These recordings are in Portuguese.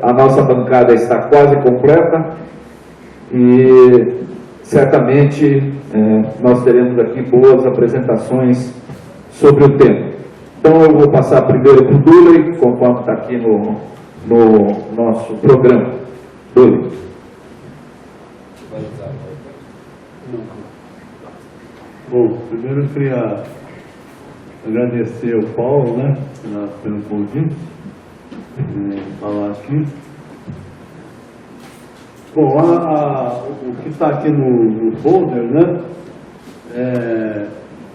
A nossa bancada está quase completa e certamente nós teremos aqui boas apresentações sobre o tema. Então eu vou passar primeiro para o Duley, conforme está aqui no nosso programa. Duley. Bom, primeiro eu queria agradecer ao Paulo, né, pelo convite, falar aqui. Bom, o que está aqui no folder, né,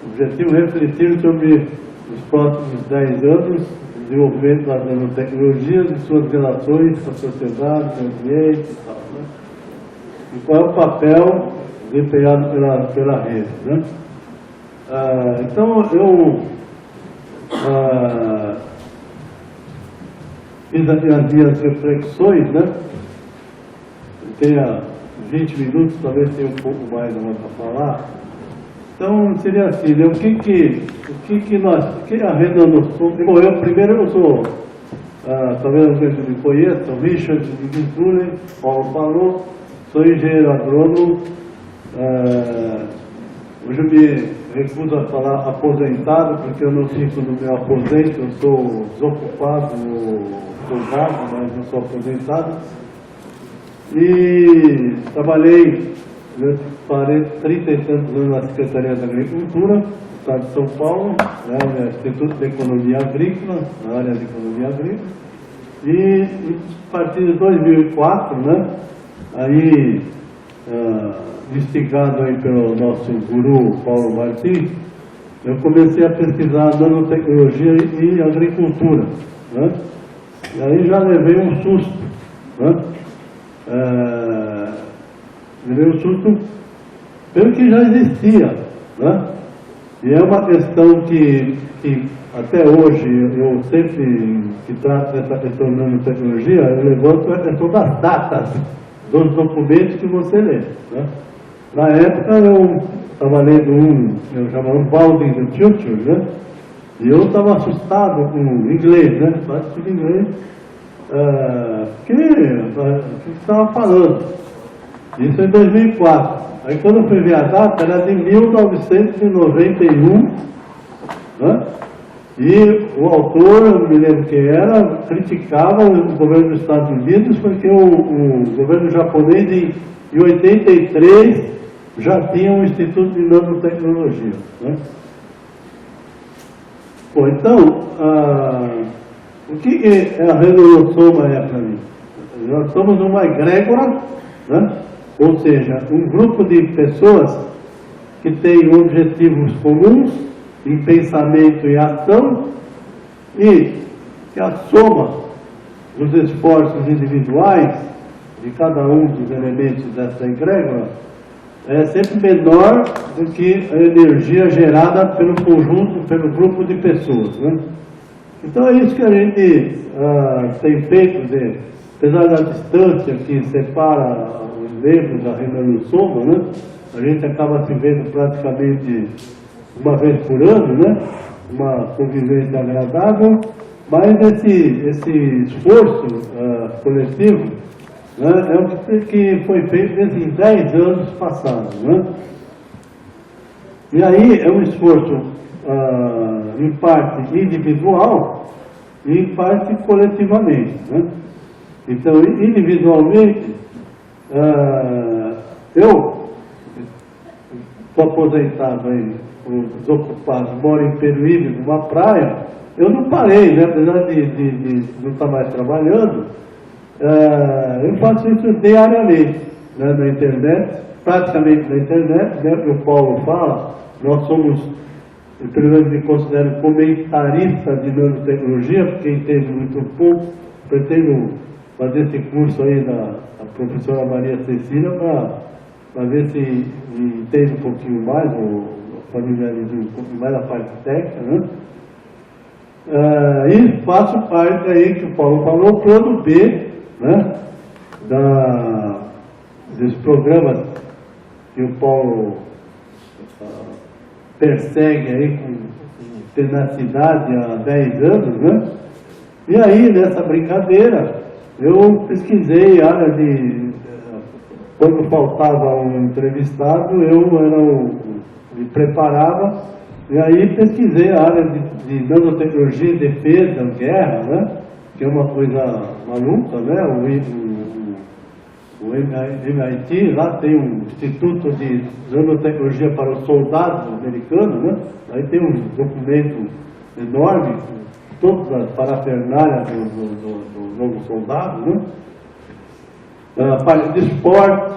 o objetivo é refletir sobre os próximos 10 anos, o desenvolvimento das nanotecnologias e suas relações com a sociedade, com o ambiente e tal, né, e qual é o papel desempenhado pela rede, né. Então, eu fiz as minhas reflexões, né? Tenha 20 minutos, talvez tenha um pouco mais para falar. Então, seria assim, né? O que a rede nanosoma... Bom, eu sou, talvez alguém me conheça, o Richard de Duley, Paulo falou, sou engenheiro agrônomo, hoje eu me recuso a falar aposentado, porque eu não fico no meu aposento, eu sou desocupado, folgado, mas não sou aposentado. E trabalhei 30 e tantos anos na Secretaria da Agricultura, no estado de São Paulo, né, no Instituto de Economia Agrícola, na área de Economia Agrícola. E a partir de 2004, né, aí... instigado aí pelo nosso guru Paulo Martins, eu comecei a pesquisar nanotecnologia e agricultura, né? E aí já levei um susto, né? Levei um susto pelo que já existia, né? E é uma questão que até hoje eu sempre que trato dessa questão de nanotecnologia, eu levanto a questão das datas dos documentos que você lê, né? Na época eu estava lendo eu chamava Baldwin the Future, né? E eu estava assustado com o inglês, né? Quase tudo inglês. O que estava falando? Isso em 2004. Aí quando eu fui ver a data, era de 1991, né? E o autor, eu não me lembro quem era, criticava o governo dos Estados Unidos porque o governo japonês em 83 já tinha um Instituto de Nanotecnologia, né? Bom, então, o que a rede nanosoma para mim? Nós somos uma egrégora, né? Ou seja, um grupo de pessoas que têm objetivos comuns em pensamento e ação, e que a soma dos esforços individuais de cada um dos elementos dessa egrégora é sempre menor do que a energia gerada pelo conjunto, pelo grupo de pessoas, né? Então é isso que a gente tem feito, apesar da distância que separa os membros da rede nanosoma, né? A gente acaba se vendo praticamente uma vez por ano, né? Uma convivência agradável, mas esse esforço coletivo, né, é o que foi feito nesses 10 anos passados, né? E aí é um esforço em parte individual e em parte coletivamente, né? Então, individualmente, eu estou aposentado aí, desocupado, moro em Peruíbe, numa praia, eu não parei, né? Apesar de não estar mais trabalhando, eu faço isso diariamente, né, na internet, praticamente na internet, né? O Paulo fala, nós somos, eu pelo menos me considero comentarista de nanotecnologia, porque entendo muito pouco, pretendo fazer esse curso aí da professora Maria Cecília para ver se entende um pouquinho mais, ou familiarizo um pouquinho mais a parte técnica, né? E faço parte aí que o Paulo falou, o plano B, né? Dos programas que o Paulo persegue aí com tenacidade há 10 anos, né? E aí, nessa brincadeira, eu pesquisei área de... Quando faltava um entrevistado, eu me preparava, e aí pesquisei a área de nanotecnologia, defesa, guerra, né? Que é uma coisa maluca, né? O MIT, lá tem um Instituto de Nanotecnologia para os Soldados Americanos, né? Aí tem um documento enorme, todas as parafernálias do novo soldado, né? A parte de esporte,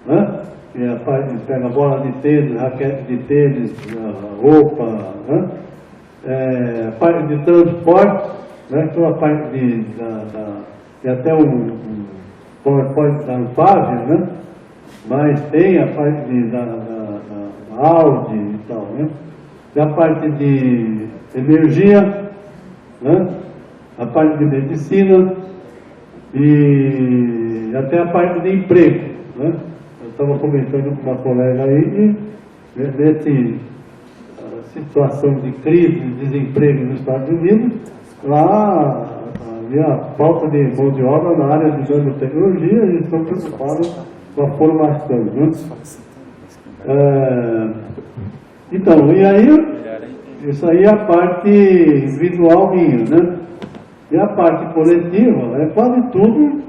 né? Que é a parte que pega bola de tênis, raquete de tênis, roupa, né? A parte de transporte, né? Que é a parte tem até um PowerPoint da Anfávia, né? Mas tem a parte da Audi e tal, né? Tem a parte de energia, né? A parte de medicina e até a parte de emprego, né? Eu estava comentando com uma colega aí, nessa situação de crise, de desemprego nos Estados Unidos, lá havia falta de mão de obra na área de nanotecnologia, eles estão preocupados com a formação, né? Então, e aí, isso aí é a parte individual minha, né? E a parte coletiva é quase tudo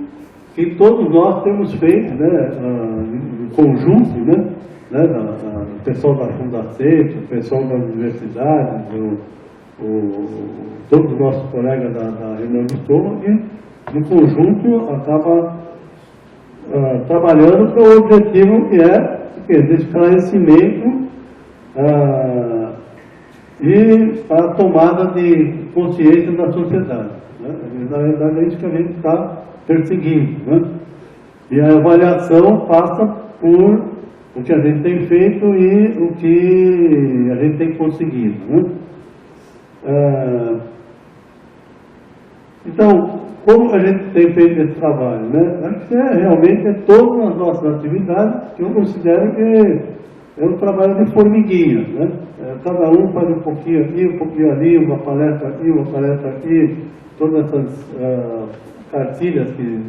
que todos nós temos feito, né? Em conjunto, né? O pessoal da Fundacet, o pessoal das universidades, todos os nossos colegas da reunião de turma, que, em conjunto, acaba trabalhando para o objetivo que é de esclarecimento e a tomada de consciência da sociedade, né? Na verdade, é isso que a gente está perseguindo, né? E a avaliação passa por o que a gente tem feito e o que a gente tem conseguido, né? Então, como a gente tem feito esse trabalho, né? Acho que realmente todas as nossas atividades que eu considero que é um trabalho de formiguinha, né? Cada um faz um pouquinho aqui, um pouquinho ali, uma palestra aqui, todas essas cartilhas que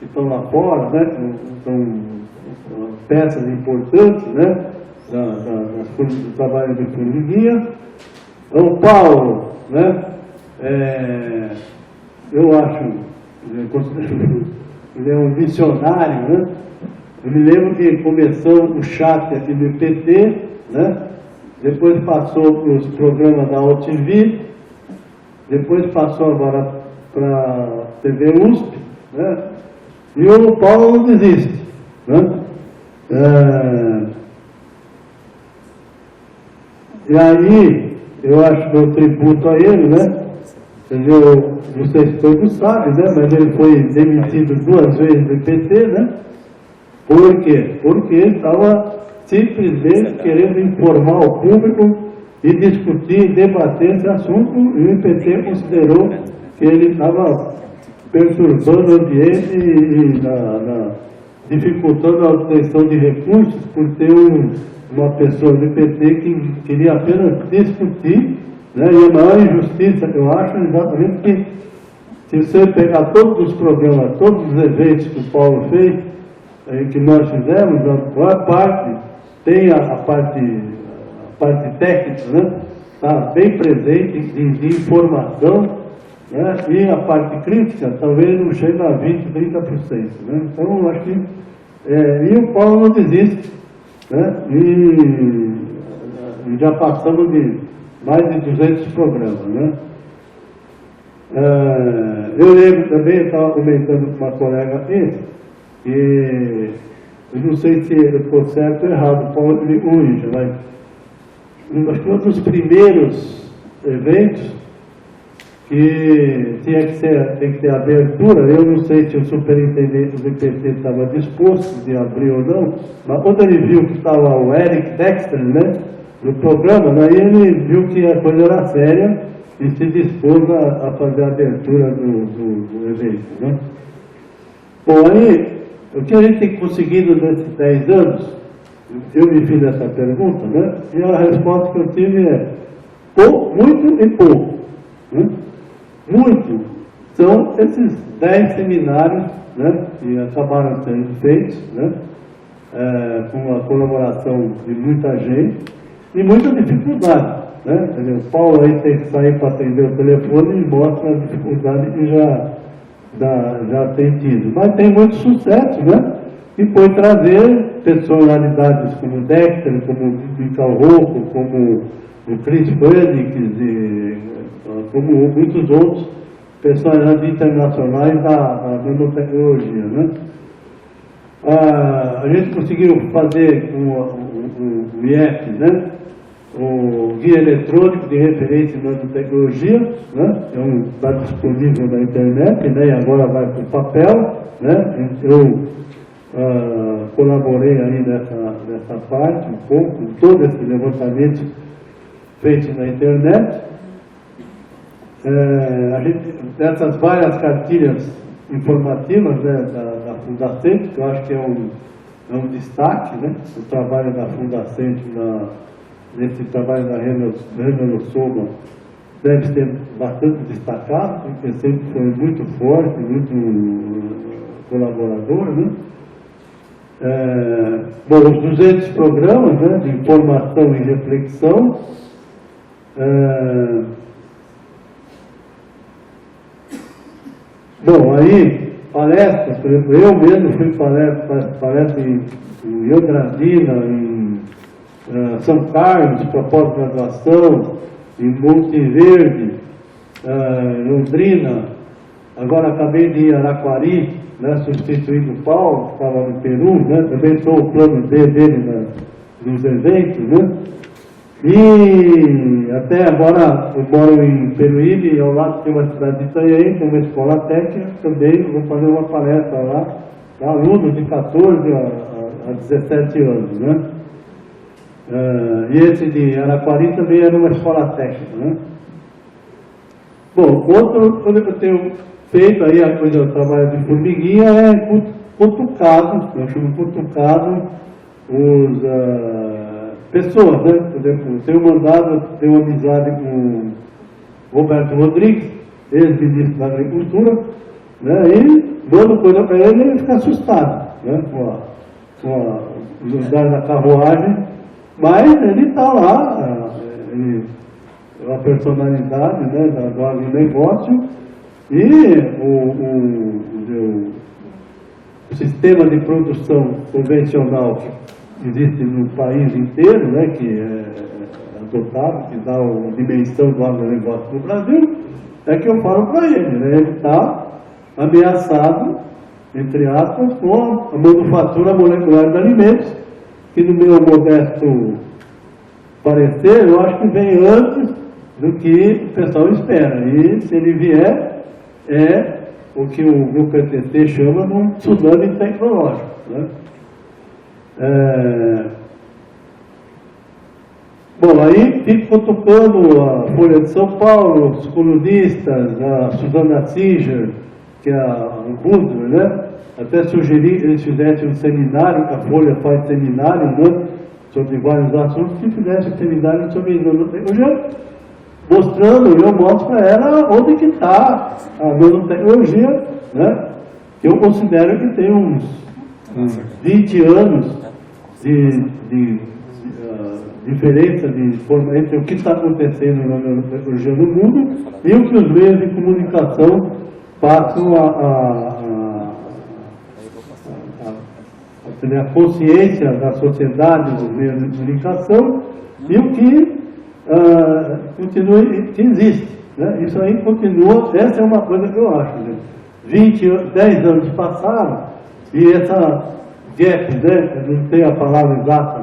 estão lá fora, né? São peças importantes, né? Do trabalho de formiguinha. O Paulo, né? Eu acho, ele é um visionário, né? Eu me lembro que começou o chat aqui do IPT, né? Depois passou para os programas da OTV, depois passou agora para a TV USP, né? E o Paulo não desiste, né? E aí, eu acho que eu tributo a ele, né? Vocês todos sabem, né? Mas ele foi demitido 2 vezes do IPT, né? Por quê? Porque ele estava simplesmente querendo informar o público e discutir, debater esse assunto, e o IPT considerou que ele estava perturbando o ambiente e dificultando a obtenção de recursos por ter uma pessoa do IPT que queria apenas discutir, né? E a maior injustiça que eu acho é exatamente que, se você pegar todos os programas, todos os eventos que o Paulo fez, que nós fizemos, a maior parte tem a parte técnica, né? Está bem presente de informação, né? E a parte crítica talvez não chegue a 20%, 30%, né? Então, eu acho que e o Paulo não desiste, né? E já passamos de mais de 200 programas, né? Eu lembro também, eu estava comentando com uma colega aqui, que eu não sei se ele ficou certo ou errado, Paulo me corrija, mas acho que um dos primeiros eventos que tem que ter abertura, eu não sei se o superintendente do IPT estava disposto de abrir ou não, mas quando ele viu que estava o Eric Dexter, né, no programa, daí ele viu que a coisa era séria e se dispôs a fazer a abertura do evento, né? Bom, aí, o que a gente tem conseguido nesses 10 anos, eu me fiz essa pergunta, né? E a resposta que eu tive é muito e pouco, né? Muito, são esses 10 seminários, né, que acabaram sendo feitos, né, com a colaboração de muita gente e muita dificuldade. Né? O Paulo aí tem que sair para atender o telefone e mostra a dificuldade que já tem tido. Mas tem muito sucesso, né? E foi trazer personalidades como o Dexter, como o Michael Rocco, como o Chris Fenix, como muitos outros personalidades internacionais da nanotecnologia, né? A gente conseguiu fazer o IEF, né? O Guia Eletrônico de Referência em Nanotecnologia, né? Está disponível na internet, né? E agora vai para o papel, né? Eu colaborei aí nessa parte, um pouco, com todo esse levantamento feito na internet. A gente, dessas várias cartilhas informativas, né, da Fundacent, que eu acho que é um destaque, né? O trabalho da Fundacent nesse trabalho da Renault-Soma deve ser bastante destacado, porque sempre foi muito forte, muito colaborador, né? Bom, os 200 programas, né, de informação e reflexão, bom, aí, palestras, por exemplo, eu mesmo fui palestra em Andradina, em São Carlos, para pós-graduação, em Monte Verde, Londrina, agora acabei de ir a Araquari, né, substituindo o Paulo, que estava no Peru, né, também sou o plano B dele nos eventos, né, e até agora eu moro em Peruíbe, ao lado tem uma cidade de Itanhaém, tem uma escola técnica, também vou fazer uma palestra lá, para alunos de 14 a 17 anos, né. E esse de Araquari também era uma escola técnica, né. Bom, outro que eu tenho feito aí, a coisa do trabalho de formiguinha, é cutucado, eu chamo cutucado os pessoas, né? Por exemplo, tenho mandado, tenho amizade com Roberto Rodrigues, ex-ministro da Agricultura, né? E mando coisa para ele e ele fica assustado, né? Com os lugares da carruagem, mas ele está lá, ele é uma personalidade, né, do agronegócio, e o sistema de produção convencional que existe no país inteiro, né, que é adotado, que dá a dimensão do agronegócio no Brasil, é que eu falo para ele, né, ele está ameaçado, entre aspas, com a manufatura molecular de alimentos, que no meu modesto parecer, eu acho que vem antes do que o pessoal espera. E se ele vier, é o que o grupo PTC chama de um tsunami tecnológico, né? Bom, aí fico cutucando a Folha de São Paulo, os colunistas, a Suzana Singer, que é o Butler, né? Até sugeri que eles fizessem um seminário, que a Folha faz seminário, né, sobre vários assuntos, que fizessem um seminário sobre nanotecnologia, mostrando, eu mostro para ela onde que está a nanotecnologia, né, que eu considero que tem uns 20 anos de diferença entre o que está acontecendo na nanotecnologia no mundo e o que os meios de comunicação passam a consciência da sociedade, dos meios de comunicação, e o que continua, que existe, né? Isso aí continua, essa é uma coisa que eu acho, né? 10 anos passaram, e essa gap, né? Não tem a palavra exata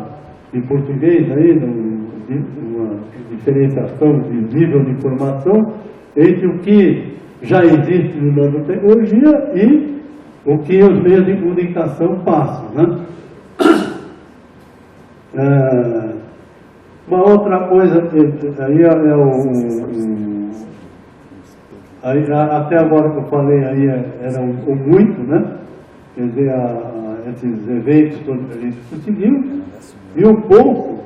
em português aí, uma diferenciação de nível de informação entre o que já existe na nanotecnologia e o que os meios de comunicação passam, né? Uma outra coisa aí aí, até agora que eu falei aí era o muito, né? Quer dizer, esses eventos todos que a gente conseguiu, e o pouco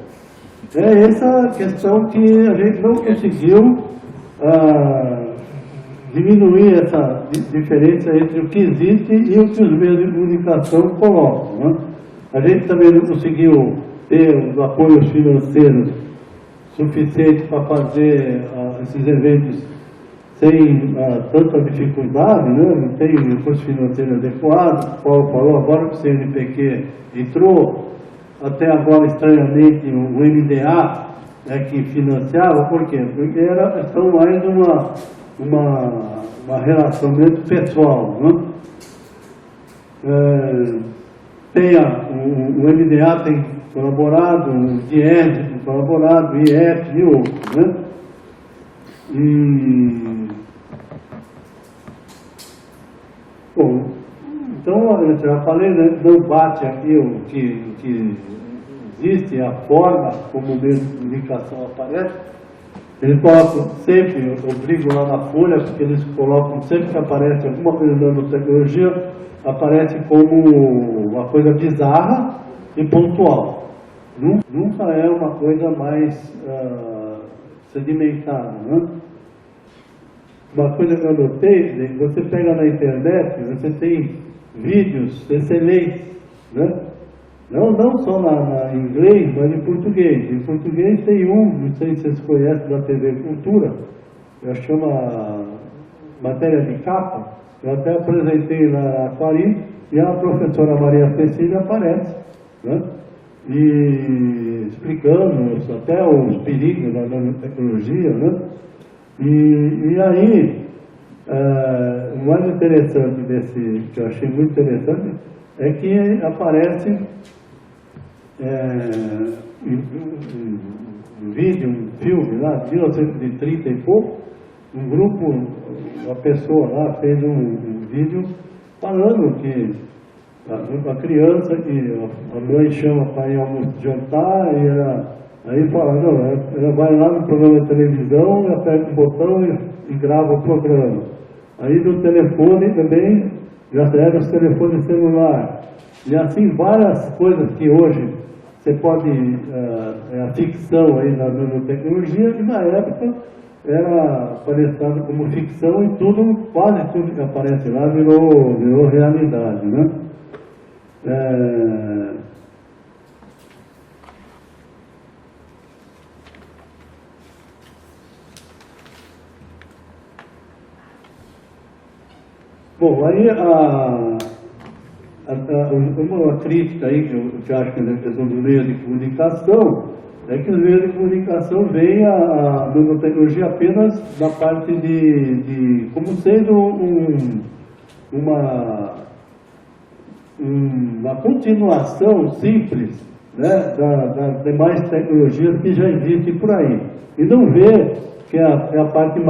é essa questão que a gente não conseguiu diminuir essa diferença entre o que existe e o que os meios de comunicação colocam, né? A gente também não conseguiu ter os apoios financeiros suficientes para fazer esses eventos sem tanta dificuldade, né? Não tem recurso financeiro adequado. O Paulo falou agora que o CNPq entrou, até agora estranhamente o MDA é que financiava. Por quê? Porque era são mais uma relacionamento pessoal, né? O MDA tem colaborado, o DIES tem colaborado, o IEP e outros, né? Bom, então, eu já falei, né, não bate aqui o que existe, a forma como o meio de comunicação aparece. Eles colocam sempre, eu brigo lá na Folha, porque eles colocam sempre que aparece alguma coisa da nanotecnologia, aparece como uma coisa bizarra e pontual. Nunca é uma coisa mais sedimentada, né? Uma coisa que eu notei, você pega na internet, você tem vídeos excelentes, né? Não só em inglês, mas em português. Em português tem não sei se vocês conhecem, da TV Cultura, chama Matéria de Capa. Eu até apresentei na Aquarim e a professora Maria Cecília aparece, né? E explicando até os perigos da nanotecnologia, né? E aí, o mais interessante que eu achei muito interessante, é que aparece um vídeo, um filme lá, de 1930 e pouco, um grupo, uma pessoa lá fez um vídeo falando que a criança, que a mãe chama para ir jantar, e aí fala, não, ela vai lá no programa de televisão, aperta um botão e grava o programa. Aí no telefone também, já era os telefones celular. E assim, várias coisas que hoje você pode, a ficção aí na nanotecnologia, que na época era aparecendo como ficção, e quase tudo que aparece lá virou realidade, né? Bom, aí uma crítica aí que eu acho que é a questão dos meios de comunicação é que os meios de comunicação veem a nanotecnologia apenas da parte de como sendo uma continuação simples, né, das demais tecnologias que já existem por aí. E não vê que é a parte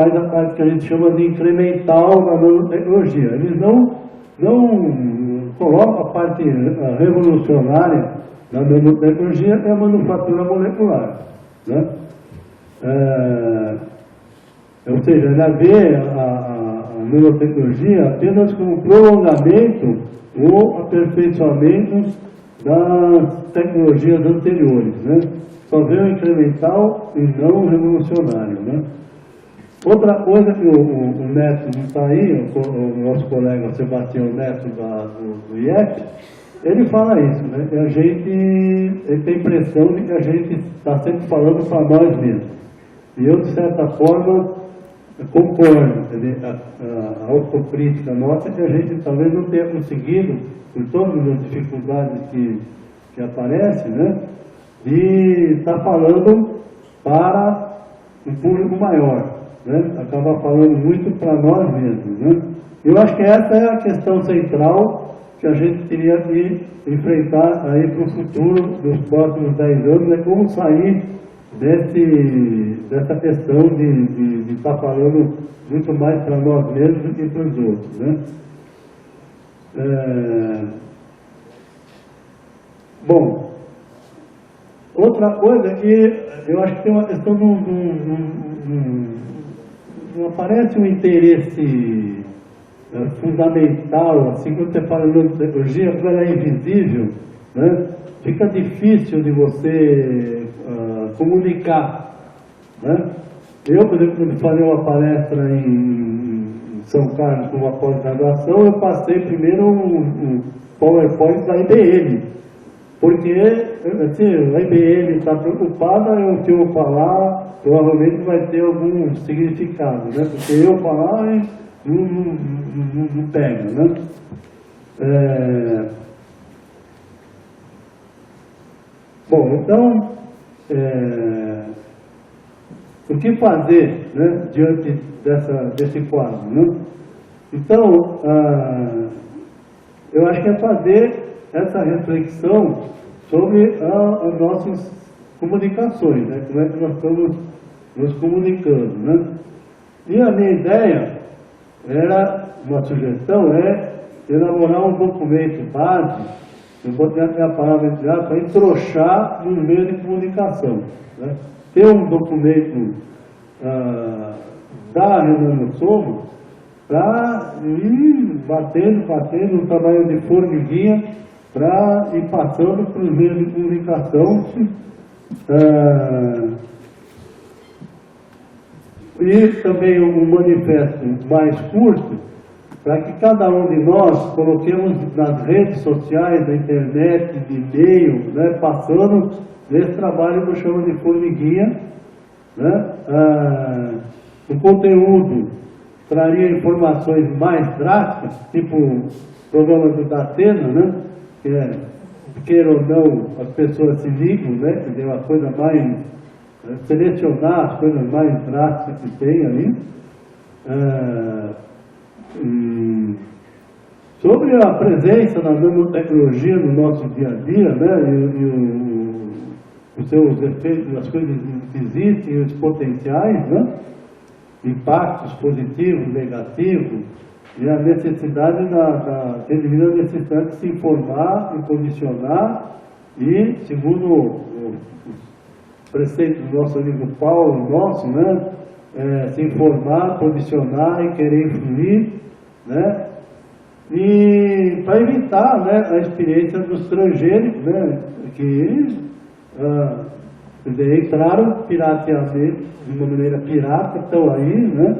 que a gente chama de incremental da nanotecnologia. Eles não colocam a parte revolucionária da nanotecnologia, é a manufatura molecular, né? Ou seja, ela vê a nanotecnologia apenas como prolongamento ou aperfeiçoamento das tecnologias anteriores, né? Só vê o incremental e não o revolucionário, né? Outra coisa que o Neto não está aí, o nosso colega Sebastião Neto do IEP, ele fala isso, né? Ele tem a impressão de que a gente está sempre falando para nós mesmos. E eu, de certa forma, concordo. A autocrítica nossa é que a gente talvez não tenha conseguido, por todas as dificuldades que aparecem, né, de estar falando para um público maior, né? Acaba falando muito para nós mesmos, né? Eu acho que essa é a questão central que a gente teria que enfrentar aí para o futuro dos próximos 10 anos, é como sair dessa questão de estar falando muito mais para nós mesmos do que para os outros, né? Bom, outra coisa é que eu acho que tem uma questão não aparece um interesse fundamental, assim, quando você fala de nanotecnologia, quando ela é invisível, né, fica difícil de você comunicar, né? Eu, por exemplo, quando falei uma palestra em São Carlos com uma pós-graduação, eu passei primeiro um PowerPoint da IBM, porque assim, a IBM está preocupada, eu que eu falar, provavelmente vai ter algum significado, né? Porque eu falar não pega, né? Bom, então, o que fazer, né, diante desse quadro, né? Então, eu acho que é fazer essa reflexão sobre as nossas comunicações, né? Como é que nós estamos nos comunicando, né? E a minha ideia era, uma sugestão elaborar um documento base, eu vou ter a palavra para entrochar no meio de comunicação, né? Ter um documento da Renan Soma para ir batendo um trabalho de formiguinha para ir passando para os meios de comunicação e também um manifesto mais curto para que cada um de nós coloquemos nas redes sociais, na internet, de e-mail, né, passando nesse trabalho que eu chamo de formiguinha, né? O conteúdo traria informações mais drásticas, tipo o programa do Datena, né? Que queira ou não, as pessoas se ligam, né? Quer dizer, uma coisa mais, selecionar as coisas mais drásticas que tem ali. Sobre a presença da nanotecnologia no nosso dia a dia, né? E os seus efeitos, as coisas que existem, os potenciais, né? Impactos positivos, negativos, e a necessidade a necessidade de se informar, e condicionar, e, segundo o preceito do nosso amigo Paulo, né? Se informar, condicionar e querer influir, né? E para evitar, né, a experiência dos transgênicos, né, que entraram pirateamento de uma maneira pirata, estão aí, né,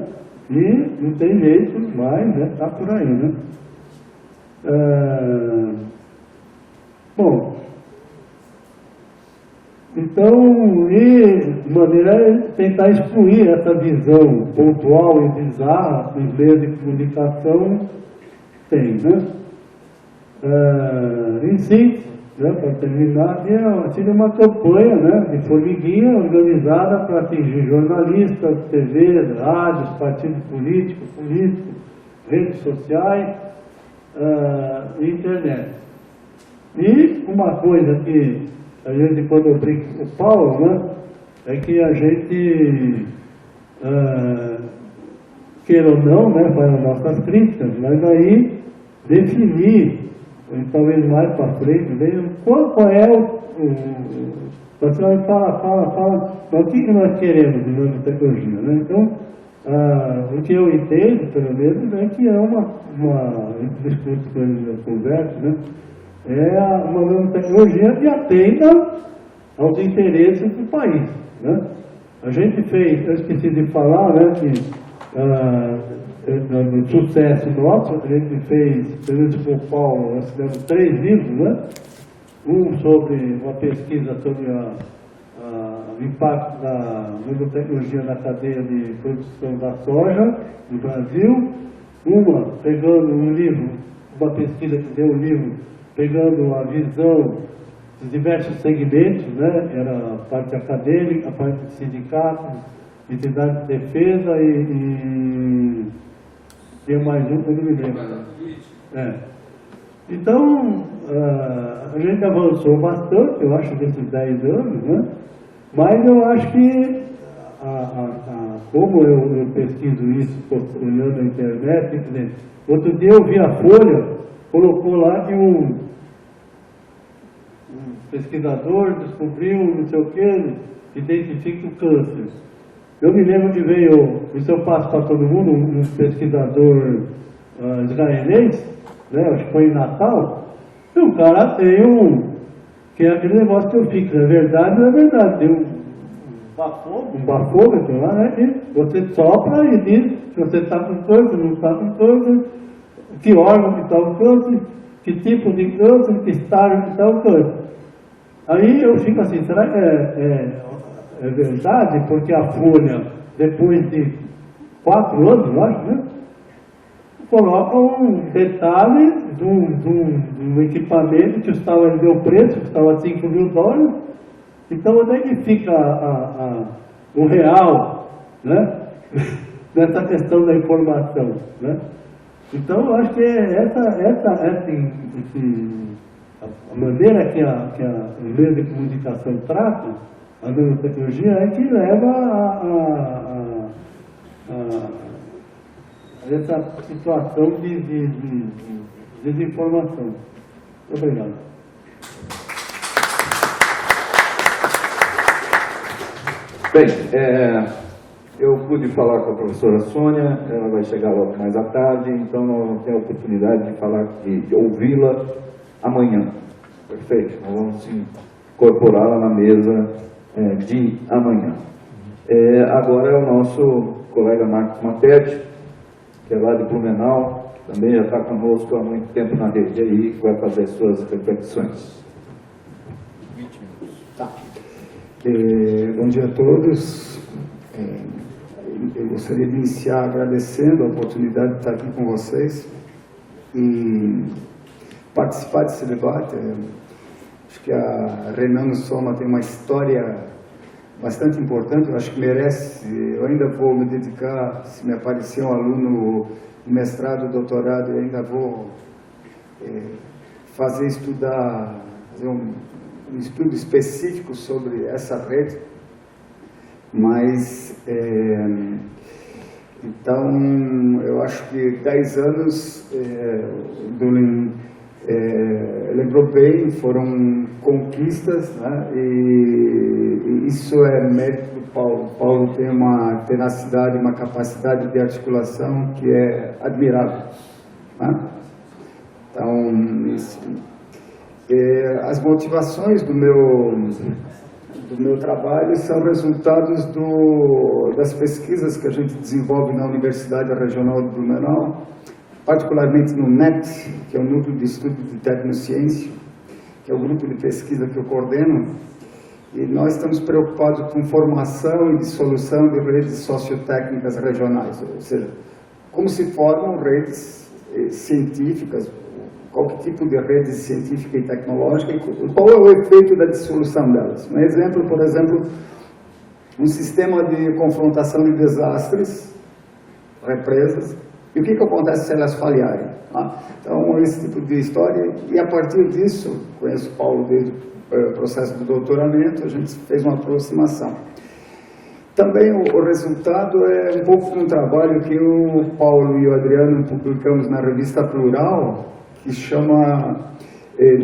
e não tem jeito mais, né, está por aí, né. Bom, então, de maneira a tentar excluir essa visão pontual e bizarra dos meios de comunicação tem, né? Em síntese, né, para terminar, seria uma campanha, né, de formiguinha organizada para atingir jornalistas, TV, rádios, partidos políticos, redes sociais e internet. E uma coisa que a gente, quando eu brinco com o Paulo, né, é que a gente, queira ou não, né, faz as nossas críticas, mas aí definir, talvez mais para frente, qual é você vai fala, o que nós queremos de nanotecnologia, né? Então, o que eu entendo, pelo menos, é que é uma discurso que eu converso, né? É uma nanotecnologia que atenda aos interesses do país, né? A gente fez, eu esqueci de falar, né, que no sucesso nosso, a gente fez, pelo menos com o Paulo, nós fizemos 3 livros, né? Um sobre uma pesquisa sobre o impacto da nanotecnologia na cadeia de produção da soja no Brasil, pegando uma pesquisa que deu um livro, pegando a visão dos diversos segmentos, né? Era a parte acadêmica, a parte de sindicatos, entidade de defesa e tem mais um que eu não me lembro. Então, a gente avançou bastante, eu acho, nesses 10 anos, né? Mas eu acho que, como eu pesquiso isso, olhando na internet, quer dizer, outro dia eu vi a Folha, colocou lá que um pesquisador descobriu não sei o que, identifica o câncer. Eu me lembro que veio, isso eu passo para todo mundo, um pesquisador israelense, né, acho que foi em Natal, e o cara tem que é aquele negócio que eu fico, é verdade ou não é verdade, tem bafômetro lá, né? E você sopra e diz se você está com câncer, não está com câncer, que órgão que está o câncer, que tipo de câncer, que estágio que está o câncer. Aí eu fico assim, será que é verdade? Porque a Folha, depois de 4 anos, eu acho, né? Coloca um detalhe de um equipamento que ele deu preço, que estava $5 mil. Então, onde é que fica o real, né? Nessa questão da informação, né? Então, eu acho que a maneira que os meios de comunicação tratam a nanotecnologia é que leva a essa situação de desinformação. Obrigado. Bem, eu pude falar com a professora Sônia, ela vai chegar logo mais à tarde, então nós vamos ter a oportunidade de falar, de ouvi-la amanhã. Perfeito? Nós vamos incorporá-la na mesa de amanhã. Agora é o nosso colega Marcos Matetti, que é lá de Blumenau, também já está conosco há muito tempo na rede aí, que vai fazer suas reflexões. 20 minutos. Tá. Bom dia a todos. Eu gostaria de iniciar agradecendo a oportunidade de estar aqui com vocês e participar desse debate. Acho que a Renan Soma tem uma história bastante importante, eu acho que merece. Eu ainda vou me dedicar, se me aparecer um aluno de mestrado, doutorado, eu ainda vou fazer um estudo específico sobre essa rede, mas então eu acho que 10 anos lembrou bem, foram conquistas, né? E isso é mérito do Paulo. O Paulo tem uma tenacidade, uma capacidade de articulação que é admirável, né? Então, as motivações do meu trabalho são resultados das pesquisas que a gente desenvolve na Universidade Regional de Blumenau, particularmente no NET, que é o Núcleo de Estudo de Tecnociência, que é o grupo de pesquisa que eu coordeno, e nós estamos preocupados com formação e dissolução de redes sociotécnicas regionais, ou seja, como se formam redes científicas, qualquer tipo de rede científica e tecnológica, e qual é o efeito da dissolução delas. Um exemplo, por exemplo, um sistema de confrontação de desastres, represas, e o que acontece se elas falharem? Então, esse tipo de história, e a partir disso, conheço o Paulo desde o processo do doutoramento, a gente fez uma aproximação. Também o resultado é um pouco de um trabalho que o Paulo e o Adriano publicamos na revista Plural, que chama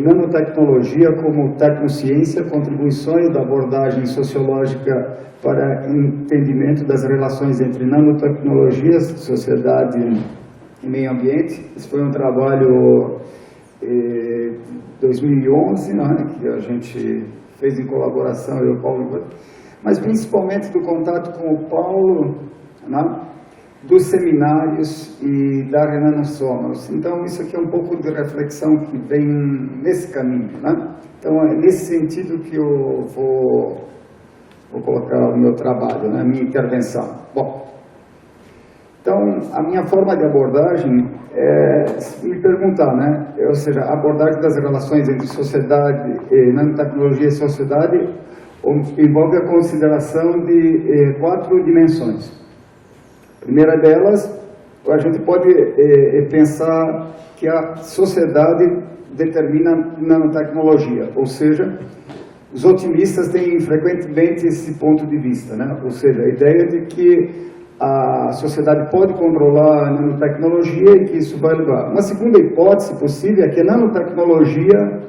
Nanotecnologia como Tecnociência, Contribuições da Abordagem Sociológica para Entendimento das Relações entre Nanotecnologias, Sociedade e Meio Ambiente. Esse foi um trabalho de 2011, né, que a gente fez em colaboração, eu e o Paulo, mas principalmente do contato com o Paulo, né, dos seminários e da Renan Somos. Então, isso aqui é um pouco de reflexão que vem nesse caminho, né? Então, é nesse sentido que eu vou colocar o meu trabalho, né? A minha intervenção. Bom, então, a minha forma de abordagem é me perguntar, né? Ou seja, a abordagem das relações entre sociedade, nanotecnologia e sociedade envolve a consideração de 4 dimensões. A primeira delas, a gente pode pensar que a sociedade determina nanotecnologia, ou seja, os otimistas têm frequentemente esse ponto de vista, né? Ou seja, a ideia de que a sociedade pode controlar a nanotecnologia e que isso vai levar. Uma segunda hipótese possível é que a nanotecnologia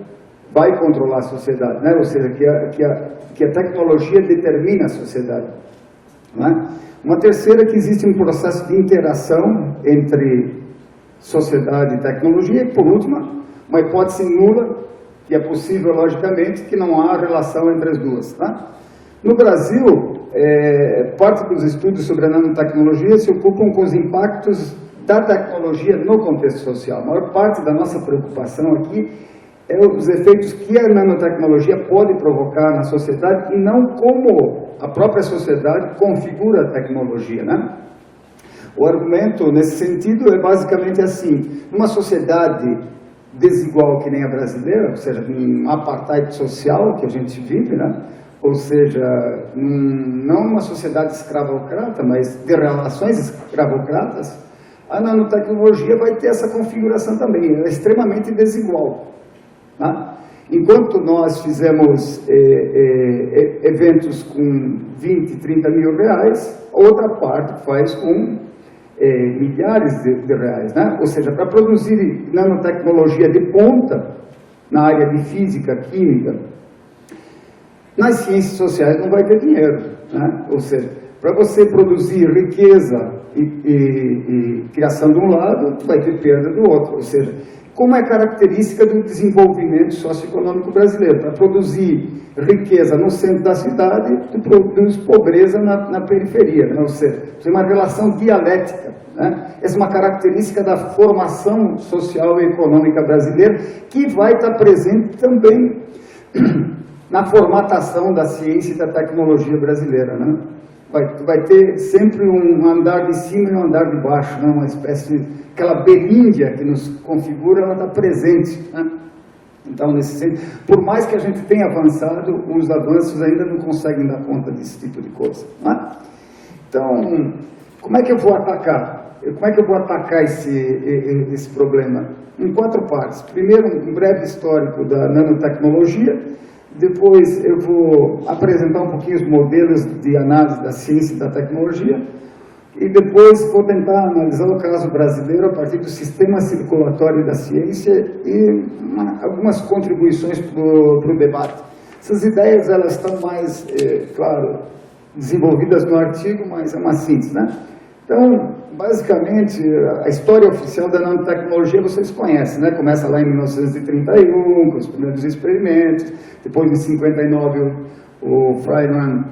vai controlar a sociedade, né? Ou seja, que a tecnologia determina a sociedade, né? Uma terceira é que existe um processo de interação entre sociedade e tecnologia. E, por último, uma hipótese nula, que é possível, logicamente, que não há relação entre as duas. Tá? No Brasil, parte dos estudos sobre a nanotecnologia se ocupam com os impactos da tecnologia no contexto social. A maior parte da nossa preocupação aqui é os efeitos que a nanotecnologia pode provocar na sociedade e não como a própria sociedade configura a tecnologia, né? O argumento nesse sentido é basicamente assim: numa sociedade desigual que nem a brasileira, ou seja, um apartheid social que a gente vive, né? Ou seja, não uma sociedade escravocrata, mas de relações escravocratas, a nanotecnologia vai ter essa configuração também, ela é extremamente desigual. Tá? Enquanto nós fizemos eventos com 20, 30 mil reais, outra parte faz com milhares de reais. Né? Ou seja, para produzir nanotecnologia de ponta, na área de física, química, nas ciências sociais não vai ter dinheiro. Né? Ou seja, para você produzir riqueza e criação de um lado, vai ter perda do outro. Ou seja, como é característica do desenvolvimento socioeconômico brasileiro. Para produzir riqueza no centro da cidade, tu produz pobreza na periferia. Né? Ou seja, tem uma relação dialética. Né? Essa é uma característica da formação social e econômica brasileira, que vai estar presente também na formatação da ciência e da tecnologia brasileira. Né? Vai ter sempre um andar de cima e um andar de baixo, né? Uma espécie de... Aquela beríndia que nos configura, ela está presente. Né? Então, nesse sentido, por mais que a gente tenha avançado, os avanços ainda não conseguem dar conta desse tipo de coisa. Né? Então, como é que eu vou atacar? Como é que eu vou atacar esse problema? Em 4 partes. Primeiro, um breve histórico da nanotecnologia. Depois eu vou apresentar um pouquinho os modelos de análise da ciência e da tecnologia. E depois vou tentar analisar o caso brasileiro a partir do sistema circulatório da ciência e algumas contribuições para o debate. Essas ideias, elas estão mais, claro, desenvolvidas no artigo, mas é uma síntese, né? Então, basicamente, a história oficial da nanotecnologia vocês conhecem, né? Começa lá em 1931, com os primeiros experimentos. Depois, em 59, o Feynman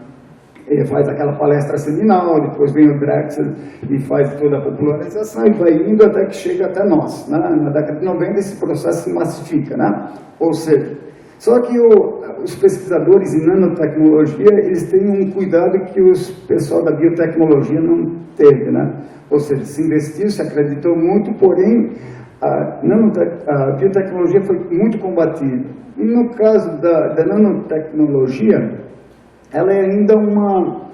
faz aquela palestra seminal. Depois vem o Drexel e faz toda a popularização e vai indo até que chega até nós. Né? Na década de 90, esse processo se massifica, né? Ou seja, só que os pesquisadores em nanotecnologia, eles têm um cuidado que o pessoal da biotecnologia não teve, né? Ou seja, se investiu, se acreditou muito, porém a biotecnologia foi muito combatida. E no caso da nanotecnologia, ela é ainda uma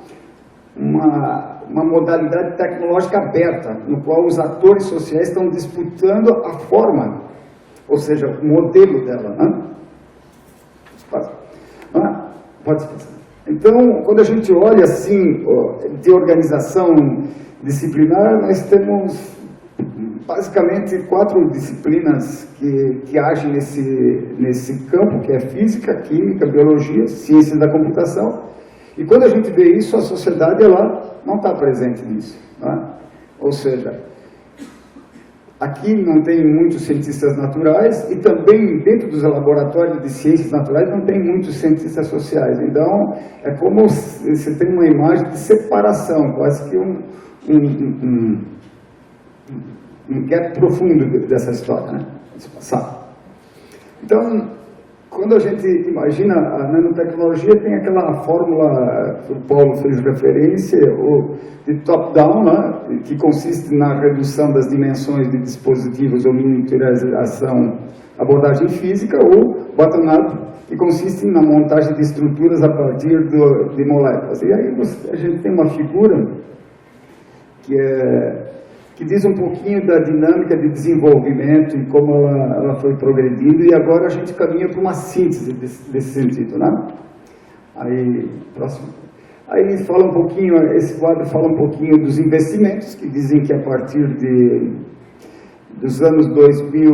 modalidade tecnológica aberta, no qual os atores sociais estão disputando a forma, ou seja, o modelo dela, né? Pode passar. Então, quando a gente olha assim, de organização disciplinar, nós temos basicamente 4 disciplinas que agem nesse campo, que é física, química, biologia, ciências da computação. E quando a gente vê isso, a sociedade ela não está presente nisso. Né? Ou seja, aqui não tem muitos cientistas naturais e também dentro dos laboratórios de ciências naturais não tem muitos cientistas sociais. Então, é como você tem uma imagem de separação, quase que um gap profundo dessa história, né? Então, quando a gente imagina a nanotecnologia, tem aquela fórmula que o Paulo fez referência, de top-down, né? Que consiste na redução das dimensões de dispositivos ou miniaturização, abordagem física, ou bottom-up, que consiste na montagem de estruturas a partir de moléculas. E aí a gente tem uma figura que diz um pouquinho da dinâmica de desenvolvimento e como ela foi progredindo, e agora a gente caminha para uma síntese desse sentido, né? Aí, próximo. Aí fala um pouquinho, esse quadro fala um pouquinho dos investimentos, que dizem que a partir dos anos 2000,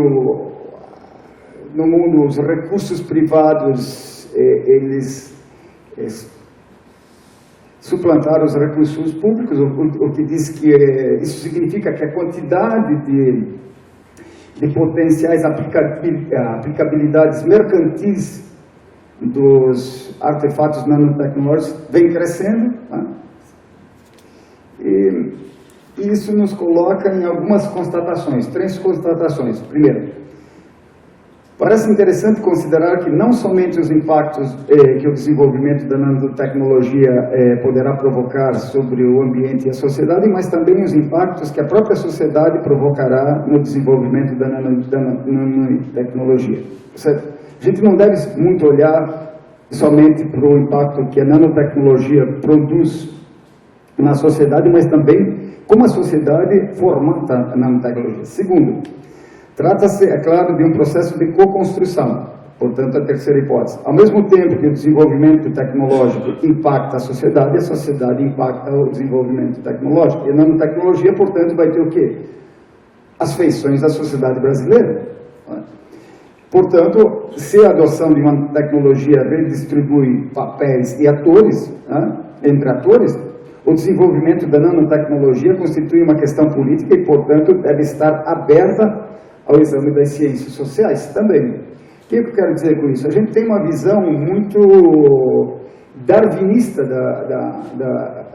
no mundo, os recursos privados, eles suplantar os recursos públicos, o que diz que isso significa que a quantidade de potenciais aplicabilidades mercantis dos artefatos nanotecnológicos vem crescendo, né? E isso nos coloca em algumas constatações, 3 constatações. Primeiro, parece interessante considerar que não somente os impactos que o desenvolvimento da nanotecnologia poderá provocar sobre o ambiente e a sociedade, mas também os impactos que a própria sociedade provocará no desenvolvimento da nanotecnologia. A gente não deve muito olhar somente para o impacto que a nanotecnologia produz na sociedade, mas também como a sociedade formata a nanotecnologia. Segundo, trata-se, é claro, de um processo de co-construção, portanto, a terceira hipótese. Ao mesmo tempo que o desenvolvimento tecnológico impacta a sociedade impacta o desenvolvimento tecnológico. E a nanotecnologia, portanto, vai ter o quê? As feições da sociedade brasileira. Portanto, se a adoção de uma tecnologia redistribui papéis e atores, entre atores, o desenvolvimento da nanotecnologia constitui uma questão política e, portanto, deve estar aberta ao exame das ciências sociais também. O que eu quero dizer com isso? A gente tem uma visão muito darwinista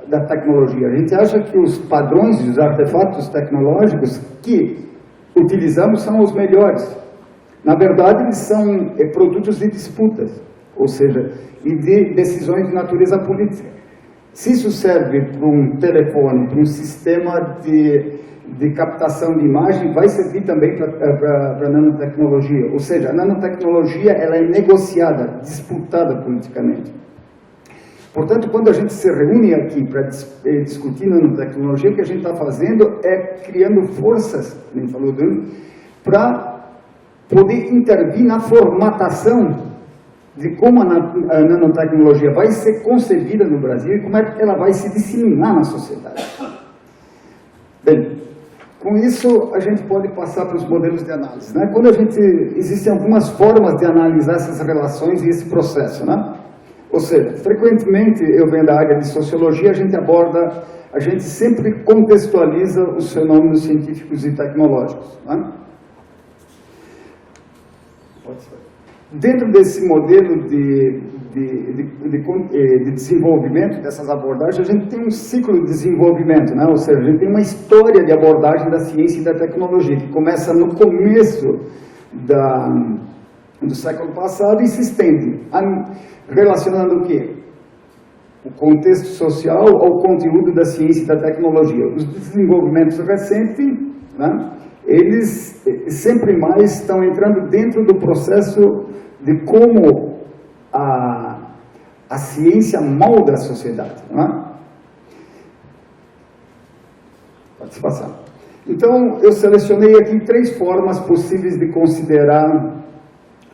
da tecnologia. A gente acha que os padrões e os artefatos tecnológicos que utilizamos são os melhores. Na verdade, eles são produtos de disputas, ou seja, e de decisões de natureza política. Se isso serve para um telefone, para um sistema de captação de imagem, vai servir também para a nanotecnologia. Ou seja, a nanotecnologia ela é negociada, disputada politicamente. Portanto, quando a gente se reúne aqui para discutir nanotecnologia, o que a gente está fazendo é criando forças, nem falou para poder intervir na formatação de como a nanotecnologia vai ser concebida no Brasil e como é que ela vai se disseminar na sociedade. Bem, com isso a gente pode passar para os modelos de análise, né? Existem algumas formas de analisar essas relações e esse processo, né? Ou seja, frequentemente, eu venho da área de sociologia, a gente sempre contextualiza os fenômenos científicos e tecnológicos, né? Pode ser. Dentro desse modelo de desenvolvimento dessas abordagens, a gente tem um ciclo de desenvolvimento, né? Ou seja, a gente tem uma história de abordagem da ciência e da tecnologia, que começa no começo do século passado e se estende, relacionando o quê? O contexto social ao conteúdo da ciência e da tecnologia. Os desenvolvimentos recentes, né? Eles sempre mais estão entrando dentro do processo de como a ciência molda a sociedade, não é? Pode passar. Então, eu selecionei aqui 3 formas possíveis de considerar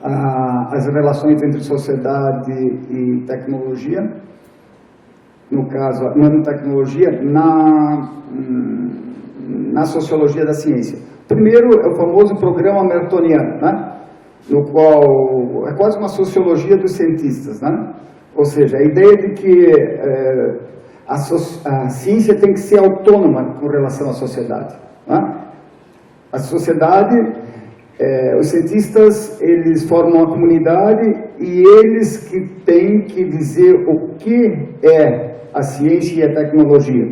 as relações entre sociedade e tecnologia, no caso, a nanotecnologia, na sociologia da ciência. Primeiro é o famoso programa Mertoniano, né? No qual é quase uma sociologia dos cientistas, né? Ou seja, a ideia de que a ciência tem que ser autônoma com relação à sociedade, né? A sociedade, os cientistas, eles formam uma comunidade e eles que têm que dizer o que é a ciência e a tecnologia,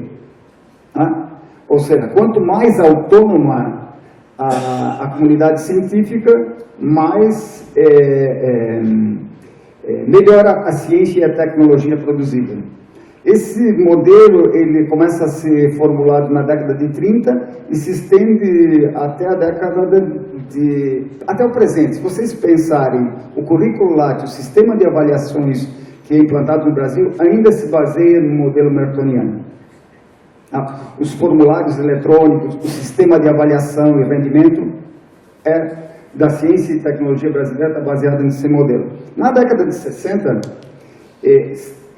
né? Ou seja, quanto mais autônoma a comunidade científica, mais melhora a ciência e a tecnologia produzida. Esse modelo ele começa a ser formulado na década de 30 e se estende até a década até o presente. Se vocês pensarem, o currículo Lattes, o sistema de avaliações que é implantado no Brasil, ainda se baseia no modelo mertoniano. Os formulários eletrônicos, o sistema de avaliação e rendimento da ciência e tecnologia brasileira está baseado nesse modelo. Na década de 60,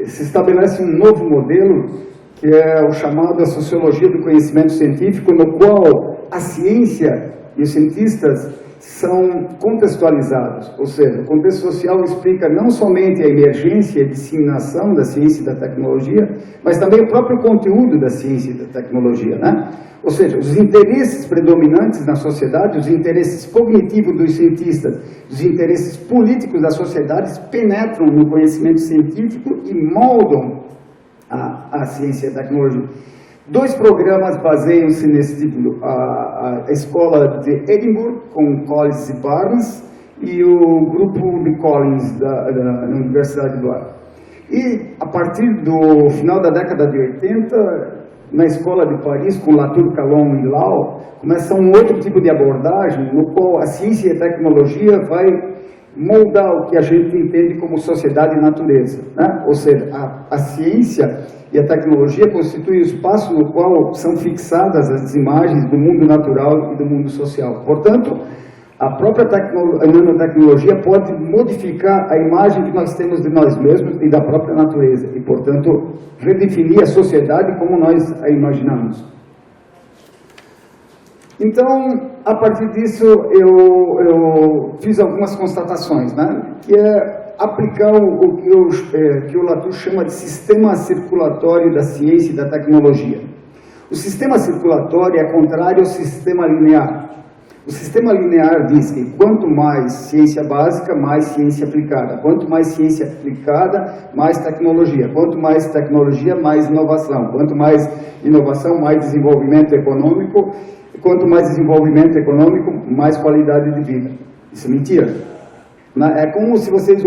se estabelece um novo modelo, que é o chamado a sociologia do conhecimento científico, no qual a ciência e os cientistas, são contextualizados, ou seja, o contexto social explica não somente a emergência e a disseminação da ciência e da tecnologia, mas também o próprio conteúdo da ciência e da tecnologia, né? Ou seja, os interesses predominantes na sociedade, os interesses cognitivos dos cientistas, os interesses políticos das sociedades penetram no conhecimento científico e moldam a ciência e a tecnologia. 2 programas baseiam-se nesse tipo, a Escola de Edimburgo, com Collins e Barnes, e o grupo de Collins, da Universidade do Ar. E, a partir do final da década de 80, na Escola de Paris, com Latour, Calon e Lau, começa um outro tipo de abordagem, no qual a ciência e a tecnologia vai moldar o que a gente entende como sociedade e natureza, né? Ou seja, a ciência e a tecnologia constituem o espaço no qual são fixadas as imagens do mundo natural e do mundo social. Portanto, a própria nanotecnologia pode modificar a imagem que nós temos de nós mesmos e da própria natureza e, portanto, redefinir a sociedade como nós a imaginamos. Então, a partir disso, eu fiz algumas constatações, né? Que é aplicar o que o Latour chama de sistema circulatório da ciência e da tecnologia. O sistema circulatório é contrário ao sistema linear. O sistema linear diz que quanto mais ciência básica, mais ciência aplicada. Quanto mais ciência aplicada, mais tecnologia. Quanto mais tecnologia, mais inovação. Quanto mais inovação, mais desenvolvimento econômico. Quanto mais desenvolvimento econômico, mais qualidade de vida. Isso é mentira. É como se vocês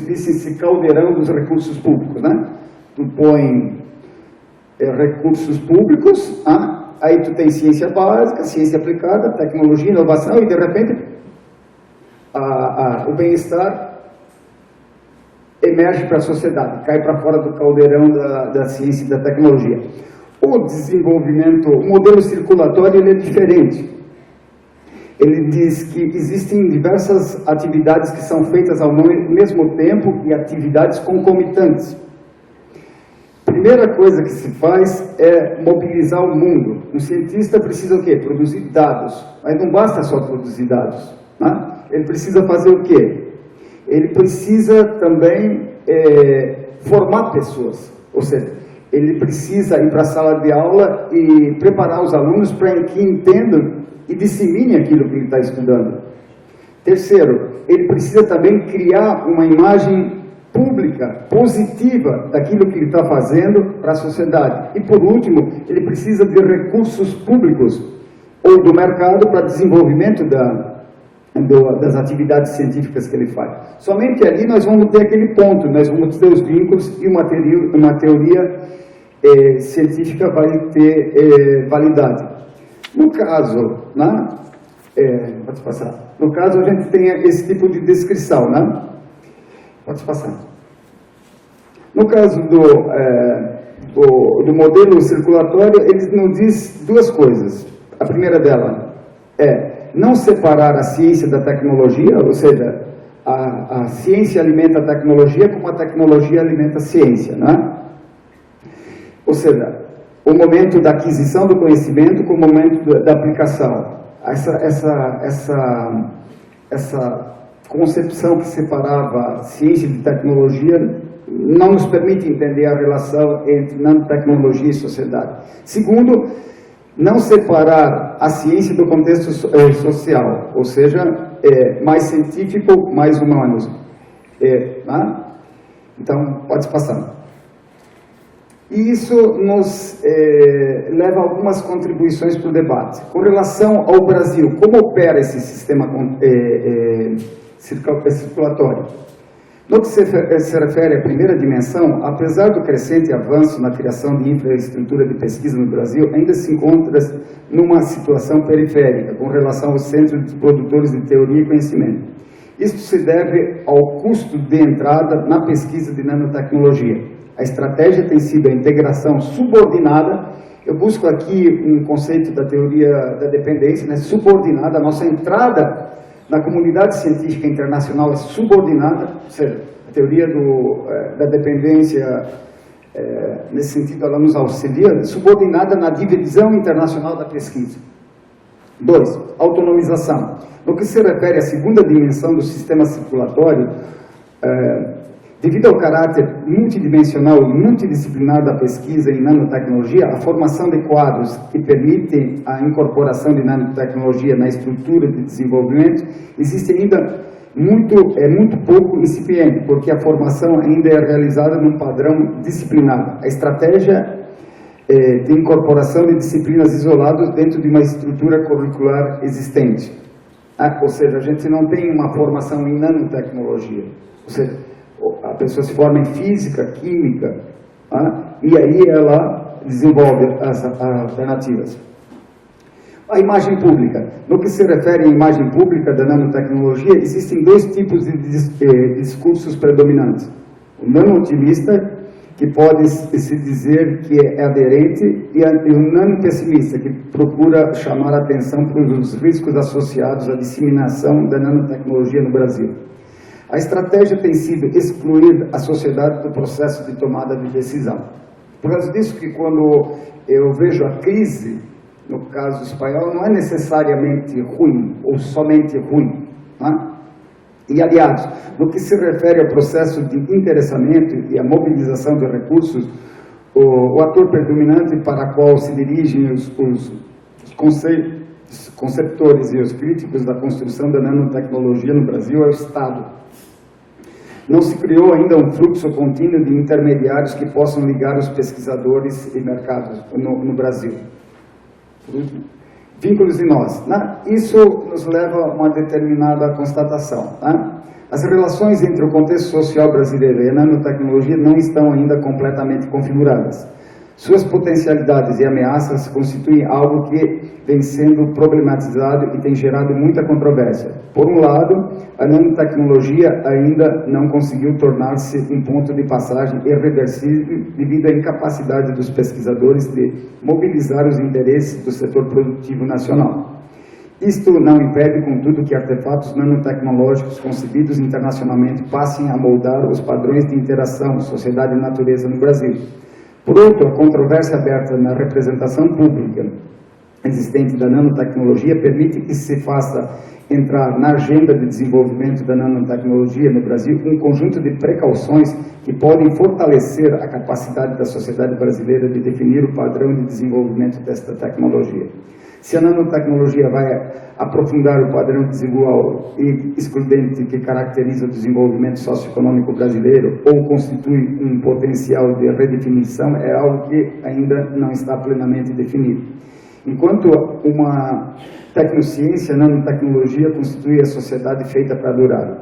vissem esse caldeirão dos recursos públicos, né? Tu põe recursos públicos, aí tu tem ciência básica, ciência aplicada, tecnologia, inovação, e de repente o bem-estar emerge para a sociedade, cai para fora do caldeirão da ciência e da tecnologia. O desenvolvimento, o modelo circulatório, ele é diferente. Ele diz que existem diversas atividades que são feitas ao mesmo tempo e atividades concomitantes. Primeira coisa que se faz é mobilizar o mundo. Um cientista precisa o quê? Produzir dados. Mas não basta só produzir dados, né? Ele precisa fazer o quê? Ele precisa também formar pessoas. Ou seja, ele precisa ir para a sala de aula e preparar os alunos para que entendam e disseminem aquilo que ele está estudando. Terceiro, ele precisa também criar uma imagem pública, positiva, daquilo que ele está fazendo para a sociedade. E, por último, ele precisa de recursos públicos ou do mercado para desenvolvimento das atividades científicas que ele faz. Somente ali nós vamos ter aquele ponto, nós vamos ter os vínculos e uma teoria científica vai ter validade. No caso, né, pode passar. No caso, a gente tem esse tipo de descrição, né? Pode passar. No caso do modelo circulatório, ele nos diz 2 coisas. A primeira dela é não separar a ciência da tecnologia, ou seja, a ciência alimenta a tecnologia como a tecnologia alimenta a ciência, né? Ou seja, o momento da aquisição do conhecimento com o momento da aplicação. Essa concepção que separava ciência de tecnologia não nos permite entender a relação entre nanotecnologia e sociedade. Segundo, não separar a ciência do contexto social, ou seja, mais científico, mais humanos. Né? Então, pode passar. E isso nos leva a algumas contribuições para o debate. Com relação ao Brasil, como opera esse sistema circulatório? No que se refere à primeira dimensão, apesar do crescente avanço na criação de infraestrutura de pesquisa no Brasil, ainda se encontra numa situação periférica com relação aos centros de produtores de teoria e conhecimento. Isto se deve ao custo de entrada na pesquisa de nanotecnologia. A estratégia tem sido a integração subordinada. Eu busco aqui um conceito da teoria da dependência, né? Subordinada. A nossa entrada na comunidade científica internacional é subordinada, ou seja, a teoria da dependência, nesse sentido, ela nos auxilia, subordinada na divisão internacional da pesquisa. 2. Autonomização. No que se refere à segunda dimensão do sistema circulatório, devido ao caráter multidimensional e multidisciplinar da pesquisa em nanotecnologia, a formação de quadros que permitem a incorporação de nanotecnologia na estrutura de desenvolvimento existe ainda muito pouco incipiente, porque a formação ainda é realizada num padrão disciplinar. A estratégia de incorporação de disciplinas isoladas dentro de uma estrutura curricular existente. Ou seja, a gente não tem uma formação em nanotecnologia. Ou seja, a pessoa se forma em física, química, e aí ela desenvolve as alternativas. A imagem pública. No que se refere à imagem pública da nanotecnologia, existem dois tipos de discursos predominantes. O nano-otimista, que pode se dizer que é aderente, e o nano-pessimista, que procura chamar a atenção para os riscos associados à disseminação da nanotecnologia no Brasil. A estratégia tem sido excluir a sociedade do processo de tomada de decisão. Por causa disso que quando eu vejo a crise, no caso espanhol, não é necessariamente ruim, ou somente ruim. E, aliás, no que se refere ao processo de interessamento e à mobilização de recursos, o ator predominante para o qual se dirigem os conceptores e os críticos da construção da nanotecnologia no Brasil é o Estado. Não se criou ainda um fluxo contínuo de intermediários que possam ligar os pesquisadores e mercados no Brasil. Vínculos de nós. Isso nos leva a uma determinada constatação. As relações entre o contexto social brasileiro e a nanotecnologia não estão ainda completamente configuradas. Suas potencialidades e ameaças constituem algo que vem sendo problematizado e tem gerado muita controvérsia. Por um lado, a nanotecnologia ainda não conseguiu tornar-se um ponto de passagem irreversível devido à incapacidade dos pesquisadores de mobilizar os interesses do setor produtivo nacional. Isto não impede, contudo, que artefatos nanotecnológicos concebidos internacionalmente passem a moldar os padrões de interação sociedade e natureza no Brasil. Por outro, a controvérsia aberta na representação pública existente da nanotecnologia permite que se faça entrar na agenda de desenvolvimento da nanotecnologia no Brasil um conjunto de precauções que podem fortalecer a capacidade da sociedade brasileira de definir o padrão de desenvolvimento desta tecnologia. Se a nanotecnologia vai aprofundar o padrão desigual e excludente que caracteriza o desenvolvimento socioeconômico brasileiro ou constitui um potencial de redefinição, é algo que ainda não está plenamente definido. Enquanto uma tecnociência, a nanotecnologia constitui a sociedade feita para durar.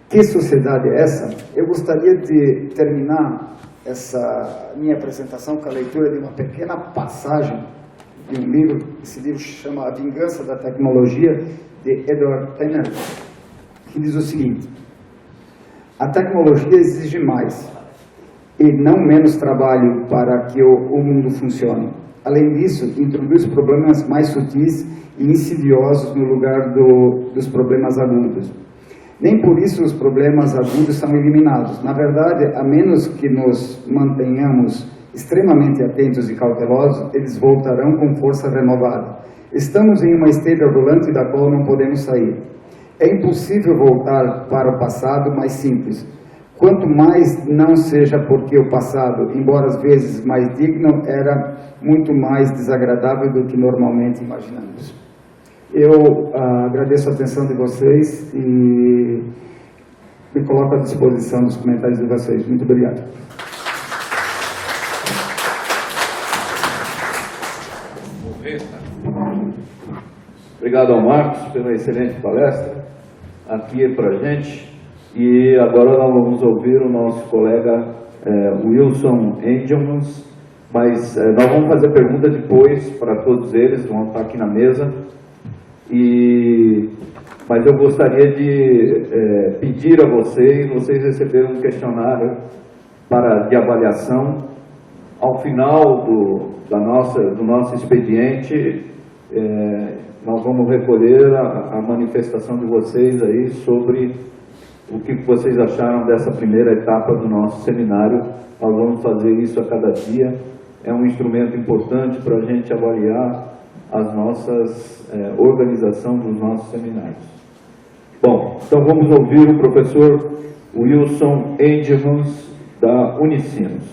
Que sociedade é essa? Eu gostaria de terminar essa minha apresentação com a leitura de uma pequena passagem de um livro, esse livro se chama A Vingança da Tecnologia, de Edward Teller, que diz o seguinte: a tecnologia exige mais e não menos trabalho para que o mundo funcione. Além disso, introduz problemas mais sutis e insidiosos no lugar dos problemas agudos. Nem por isso os problemas agudos são eliminados. Na verdade, a menos que nos mantenhamos extremamente atentos e cautelosos, eles voltarão com força renovada. Estamos em uma esteira rolante da qual não podemos sair. É impossível voltar para o passado mais simples. Quanto mais não seja porque o passado, embora às vezes mais digno, era muito mais desagradável do que normalmente imaginamos. Eu agradeço a atenção de vocês e me coloco à disposição dos comentários de vocês. Muito obrigado. Obrigado ao Marcos pela excelente palestra aqui para a gente. E agora nós vamos ouvir o nosso colega Wilson Engelmans, mas nós vamos fazer pergunta depois para todos eles, vão estar aqui na mesa. Mas eu gostaria de pedir a vocês receberam um questionário de avaliação. Ao final do nosso expediente, nós vamos recolher a manifestação de vocês aí sobre o que vocês acharam dessa primeira etapa do nosso seminário. Nós vamos fazer isso a cada dia. É um instrumento importante para a gente avaliar as nossas organização dos nossos seminários. Bom, então vamos ouvir o professor Wilson Endmans, da Unicinos.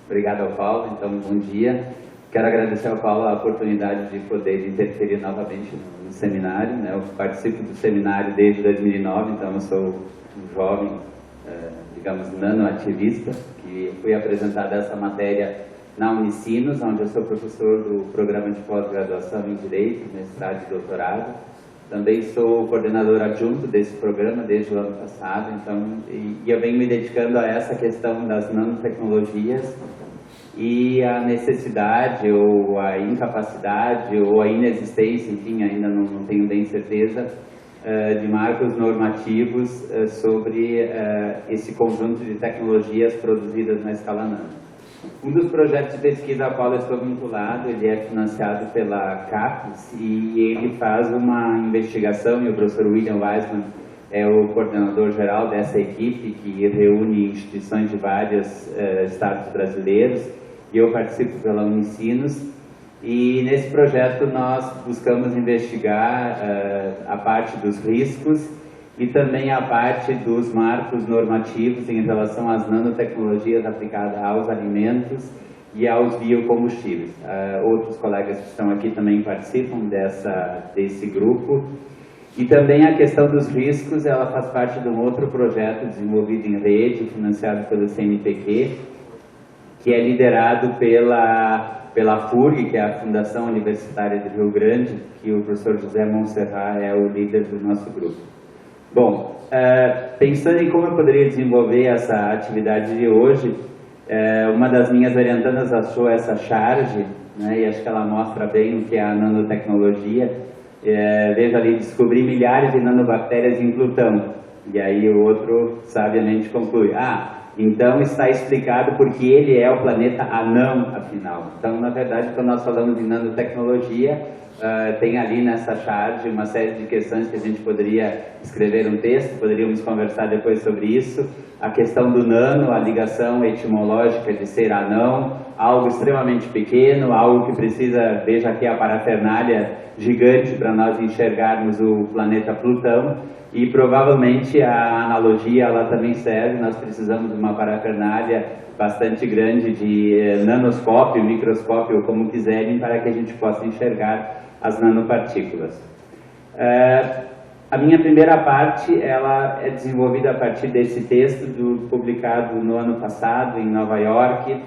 Obrigado ao Paulo, então bom dia. Quero agradecer ao Paulo a oportunidade de poder interferir novamente no seminário, né? Eu participo do seminário desde 2009, então eu sou um jovem, digamos, nanoativista, que fui apresentado essa matéria na Unicinos, onde eu sou professor do programa de pós-graduação em Direito, mestrado e doutorado. Também sou coordenador adjunto desse programa desde o ano passado, então, e eu venho me dedicando a essa questão das nanotecnologias e a necessidade ou a incapacidade ou a inexistência, enfim, ainda não tenho bem certeza, de marcos normativos sobre esse conjunto de tecnologias produzidas na escala nano. Um dos projetos de pesquisa ao qual eu estou vinculado, ele é financiado pela CAPES e ele faz uma investigação, e o professor William Weissman é o coordenador geral dessa equipe, que reúne instituições de vários estados brasileiros, e eu participo pela Unicinos. E nesse projeto nós buscamos investigar a parte dos riscos e também a parte dos marcos normativos em relação às nanotecnologias aplicadas aos alimentos e aos biocombustíveis. Outros colegas que estão aqui também participam desse grupo. E também a questão dos riscos, ela faz parte de um outro projeto desenvolvido em rede, financiado pelo CNPq, que é liderado pela FURG, que é a Fundação Universitária de Rio Grande, que o professor José Montserrat é o líder do nosso grupo. Bom, pensando em como eu poderia desenvolver essa atividade de hoje, uma das minhas orientandas achou essa charge, né, e acho que ela mostra bem o que é a nanotecnologia. Veja ali, descobri milhares de nanobactérias em Plutão. E aí o outro sabiamente conclui, então está explicado porque ele é o planeta anão, afinal. Então, na verdade, quando nós falamos de nanotecnologia, tem ali nessa charge uma série de questões que a gente poderia escrever um texto, poderíamos conversar depois sobre isso. A questão do nano, a ligação etimológica de ser anão, algo extremamente pequeno, algo que precisa, veja aqui a parafernália gigante para nós enxergarmos o planeta Plutão. E provavelmente a analogia ela também serve, nós precisamos de uma parafernália bastante grande de nanoscópio, microscópio, como quiserem, para que a gente possa enxergar as nanopartículas. A minha primeira parte ela é desenvolvida a partir desse texto publicado no ano passado em Nova York,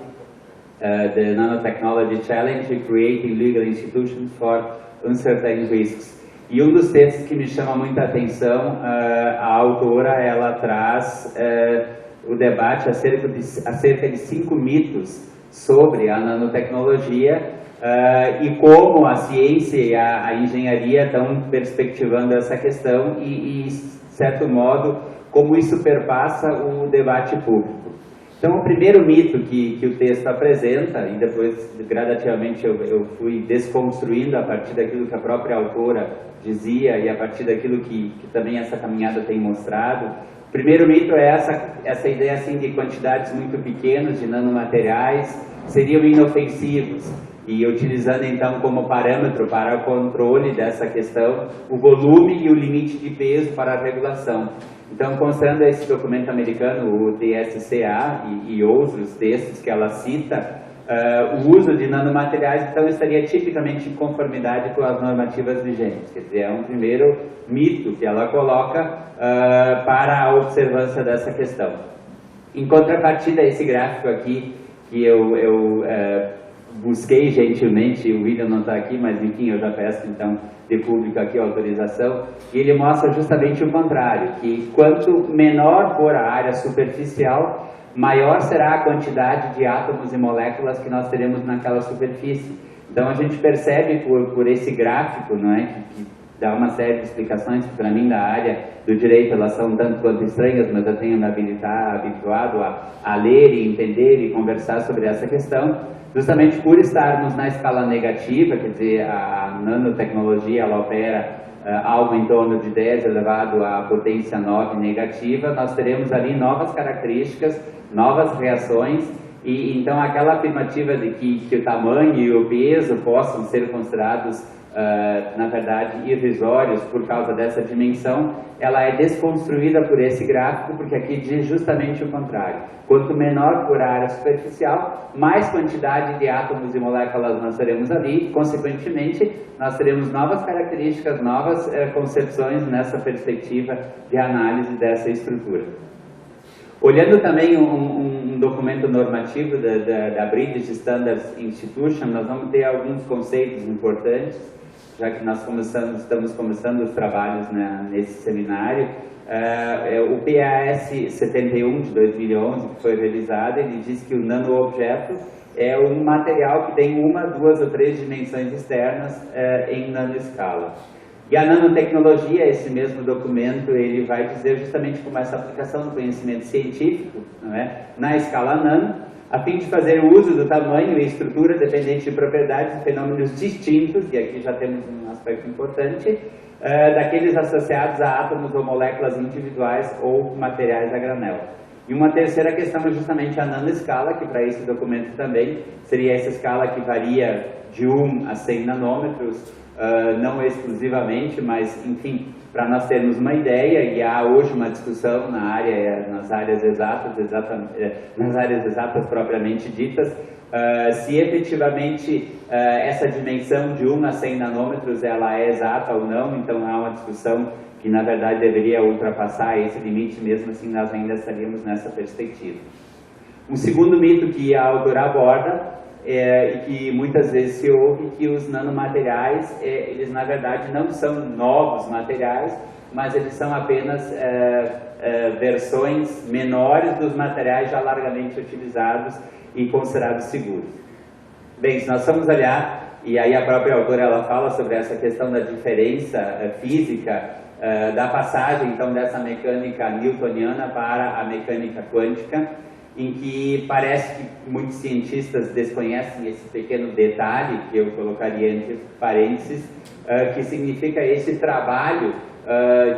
The Nanotechnology Challenge, Creating Legal Institutions for Uncertain Risks. E um dos textos que me chama muita atenção, a autora ela traz o debate acerca de 5 mitos sobre a nanotecnologia e como a ciência e a engenharia estão perspectivando essa questão e, de certo modo, como isso perpassa o debate público. Então, o primeiro mito que o texto apresenta, e depois, gradativamente, eu fui desconstruindo a partir daquilo que a própria autora dizia e a partir daquilo que também essa caminhada tem mostrado. O primeiro mito é essa ideia assim, de quantidades muito pequenas de nanomateriais seriam inofensivos. E utilizando então como parâmetro para o controle dessa questão, o volume e o limite de peso para a regulação. Então, considerando esse documento americano, o DSCA e outros textos que ela cita, o uso de nanomateriais então estaria tipicamente em conformidade com as normativas vigentes. Quer dizer, é um primeiro mito que ela coloca para a observância dessa questão. Em contrapartida, esse gráfico aqui, que eu busquei gentilmente, o William não está aqui, mas enfim, eu já peço então de público aqui a autorização, e ele mostra justamente o contrário, que quanto menor for a área superficial, maior será a quantidade de átomos e moléculas que nós teremos naquela superfície. Então a gente percebe por esse gráfico, não é, que dá uma série de explicações que para mim da área do direito elas são tanto quanto estranhas, mas eu tenho me habituado a ler e entender e conversar sobre essa questão, justamente por estarmos na escala negativa, quer dizer, a nanotecnologia ela opera algo em torno de 10 elevado à potência 9 negativa, nós teremos ali novas características, novas reações E então aquela afirmativa de que o tamanho e o peso possam ser considerados, na verdade, irrisórios por causa dessa dimensão, ela é desconstruída por esse gráfico, porque aqui diz justamente o contrário. Quanto menor for a área superficial, mais quantidade de átomos e moléculas nós teremos ali, consequentemente, nós teremos novas características, novas concepções nessa perspectiva de análise dessa estrutura. Olhando também um documento normativo da British Standards Institution, nós vamos ter alguns conceitos importantes, já que nós estamos começando os trabalhos, né, nesse seminário. O PAS 71 de 2011, que foi revisado, ele diz que o nanoobjeto é um material que tem uma, duas ou três dimensões externas em nanoescala. E a nanotecnologia, esse mesmo documento, ele vai dizer justamente como essa aplicação do conhecimento científico, não é, na escala nano, a fim de fazer uso do tamanho e estrutura dependente de propriedades e fenômenos distintos, e aqui já temos um aspecto importante, daqueles associados a átomos ou moléculas individuais ou materiais a granel. E uma terceira questão é justamente a nanoescala, que para esse documento também seria essa escala que varia de 1 a 100 nanômetros, não exclusivamente, mas, enfim, para nós termos uma ideia, e há hoje uma discussão nas áreas exatas propriamente ditas, se efetivamente essa dimensão de 1 a 100 nanômetros ela é exata ou não. Então há uma discussão que na verdade deveria ultrapassar esse limite, mesmo assim nós ainda estaríamos nessa perspectiva. Um segundo mito que a autora aborda e que muitas vezes se ouve, que os nanomateriais, eles na verdade não são novos materiais, mas eles são apenas versões menores dos materiais já largamente utilizados e considerados seguros. Bem, se nós formos olhar, e aí a própria autora ela fala sobre essa questão da diferença física, da passagem então dessa mecânica newtoniana para a mecânica quântica, em que parece que muitos cientistas desconhecem esse pequeno detalhe, que eu colocaria entre parênteses, que significa esse trabalho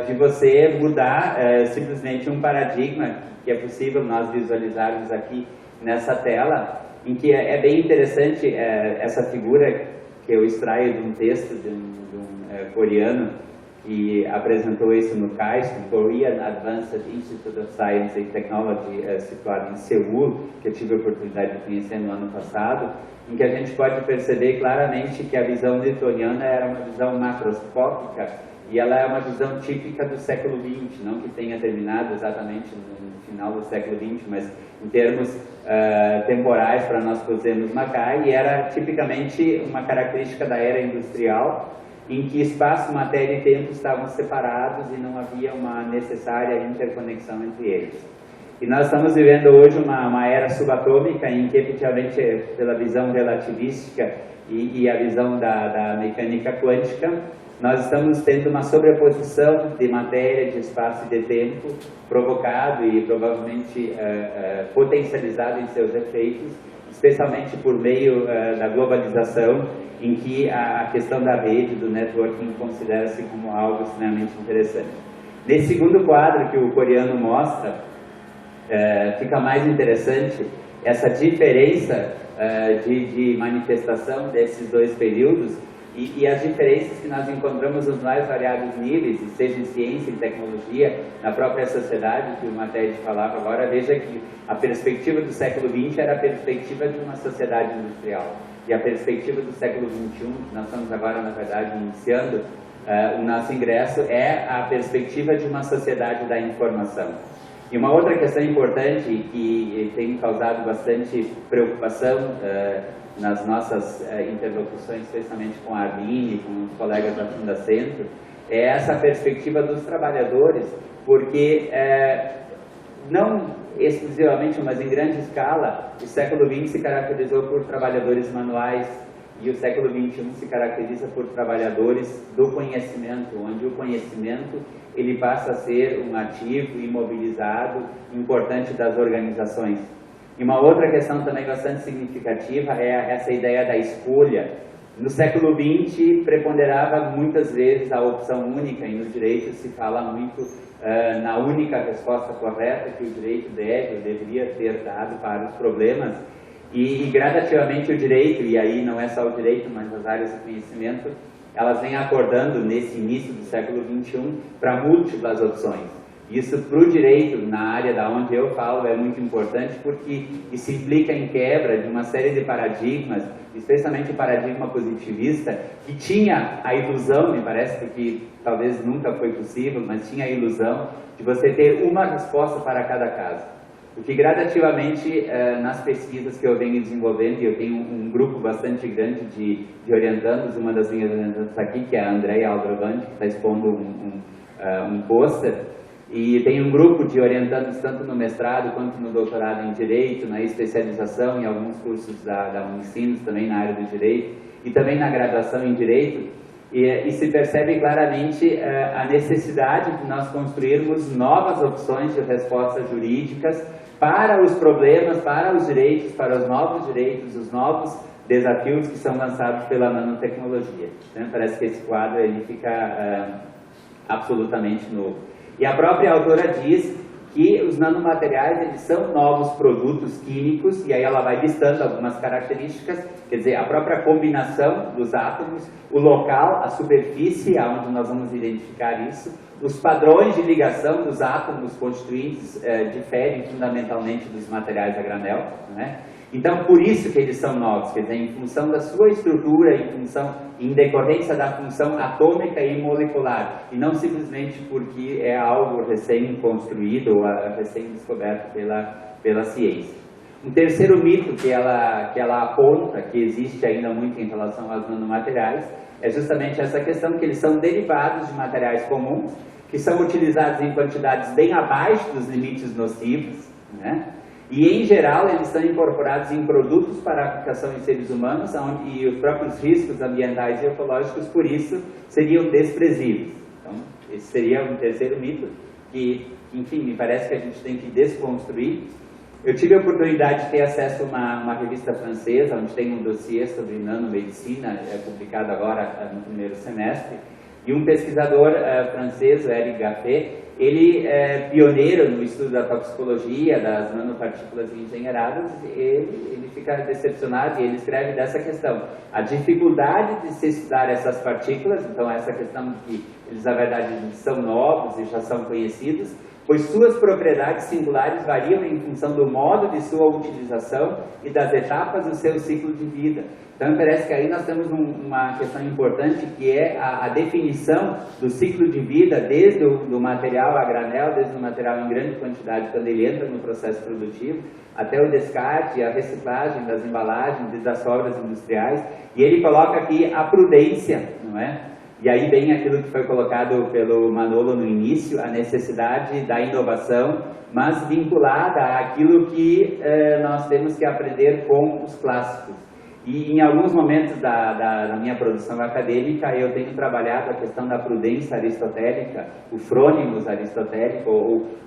de você mudar simplesmente um paradigma, que é possível nós visualizarmos aqui nessa tela, em que é bem interessante essa figura que eu extraio de um texto de um coreano, que apresentou isso no CAIS, o Korean Advanced Institute of Science and Technology, situado em Seul, que eu tive a oportunidade de conhecer no ano passado, em que a gente pode perceber claramente que a visão newtoniana era uma visão macroscópica, e ela é uma visão típica do século XX, não que tenha terminado exatamente no final do século XX, mas em termos temporais para nós podermos marcar, e era tipicamente uma característica da era industrial, em que espaço, matéria e tempo estavam separados e não havia uma necessária interconexão entre eles. E nós estamos vivendo hoje uma era subatômica em que, efetivamente, pela visão relativística e a visão da mecânica quântica, nós estamos tendo uma sobreposição de matéria, de espaço e de tempo, provocado e provavelmente potencializado em seus efeitos, especialmente por meio da globalização, em que a questão da rede, do networking, considera-se como algo extremamente interessante. Nesse segundo quadro que o coreano mostra, fica mais interessante essa diferença de manifestação desses dois períodos e as diferenças que nós encontramos nos mais variados níveis, seja em ciência, em tecnologia, na própria sociedade, que o Matheus falava agora. Veja que a perspectiva do século XX era a perspectiva de uma sociedade industrial. E a perspectiva do século XXI, que nós estamos agora, na verdade, iniciando o nosso ingresso, é a perspectiva de uma sociedade da informação. E uma outra questão importante que tem causado bastante preocupação nas nossas interlocuções, especialmente com a Arline, com os colegas da Fundacentro, é essa perspectiva dos trabalhadores, porque não exclusivamente, mas em grande escala, o século XX se caracterizou por trabalhadores manuais e o século XXI se caracteriza por trabalhadores do conhecimento, onde o conhecimento ele passa a ser um ativo imobilizado importante das organizações. E uma outra questão também bastante significativa é essa ideia da escolha, No século XX, preponderava muitas vezes a opção única, e no direito se fala muito na única resposta correta que o direito deve ou deveria ter dado para os problemas, e gradativamente o direito, e aí não é só o direito, mas as áreas de conhecimento, elas vêm acordando nesse início do século XXI para múltiplas opções. Isso para o direito, na área da onde eu falo, é muito importante porque isso implica em quebra de uma série de paradigmas, especialmente o paradigma positivista, que tinha a ilusão, me parece, porque talvez nunca foi possível, mas tinha a ilusão de você ter uma resposta para cada caso. O que gradativamente, nas pesquisas que eu venho desenvolvendo, e eu tenho um grupo bastante grande de orientandos, uma das minhas orientandas aqui, que é a Andrea Aldrovandi, que está expondo um pôster, e tem um grupo de orientandos tanto no mestrado quanto no doutorado em Direito, na especialização em alguns cursos da Unicinos, também na área do Direito, e também na graduação em Direito, e se percebe claramente a necessidade de nós construirmos novas opções de respostas jurídicas para os problemas, para os direitos, para os novos direitos, os novos desafios que são lançados pela nanotecnologia. Então, parece que esse quadro ele fica absolutamente novo. E a própria autora diz que os nanomateriais eles são novos produtos químicos, e aí ela vai listando algumas características, quer dizer, a própria combinação dos átomos, o local, a superfície aonde nós vamos identificar isso, os padrões de ligação dos átomos constituintes diferem fundamentalmente dos materiais a granel, né? Então, por isso que eles são novos, quer dizer, em função da sua estrutura, em decorrência da função atômica e molecular, e não simplesmente porque é algo recém-construído ou recém-descoberto pela ciência. Um terceiro mito que ela aponta, que existe ainda muito em relação aos nanomateriais, é justamente essa questão que eles são derivados de materiais comuns, que são utilizados em quantidades bem abaixo dos limites nocivos, né? E, em geral, eles são incorporados em produtos para aplicação em seres humanos, e os próprios riscos ambientais e ecológicos, por isso, seriam desprezíveis. Então, esse seria um terceiro mito que, enfim, me parece que a gente tem que desconstruir. Eu tive a oportunidade de ter acesso a uma revista francesa, onde tem um dossiê sobre nanomedicina, publicado agora no primeiro semestre, e um pesquisador francês, o Eric Gaffet, ele é pioneiro no estudo da toxicologia das nanopartículas engenheiradas. Ele fica decepcionado e ele escreve dessa questão: a dificuldade de se estudar essas partículas, então essa questão de que eles na verdade são novos e já são conhecidos, pois suas propriedades singulares variam em função do modo de sua utilização e das etapas do seu ciclo de vida. Então, parece que aí nós temos uma questão importante, que é a definição do ciclo de vida, desde o material a granel, desde o material em grande quantidade, quando ele entra no processo produtivo, até o descarte, a reciclagem das embalagens e das sobras industriais. E ele coloca aqui a prudência, não é? E aí vem aquilo que foi colocado pelo Manolo no início, a necessidade da inovação, mas vinculada àquilo que nós temos que aprender com os clássicos. E em alguns momentos da minha produção acadêmica, eu tenho trabalhado a questão da prudência aristotélica, o frônimos aristotélico,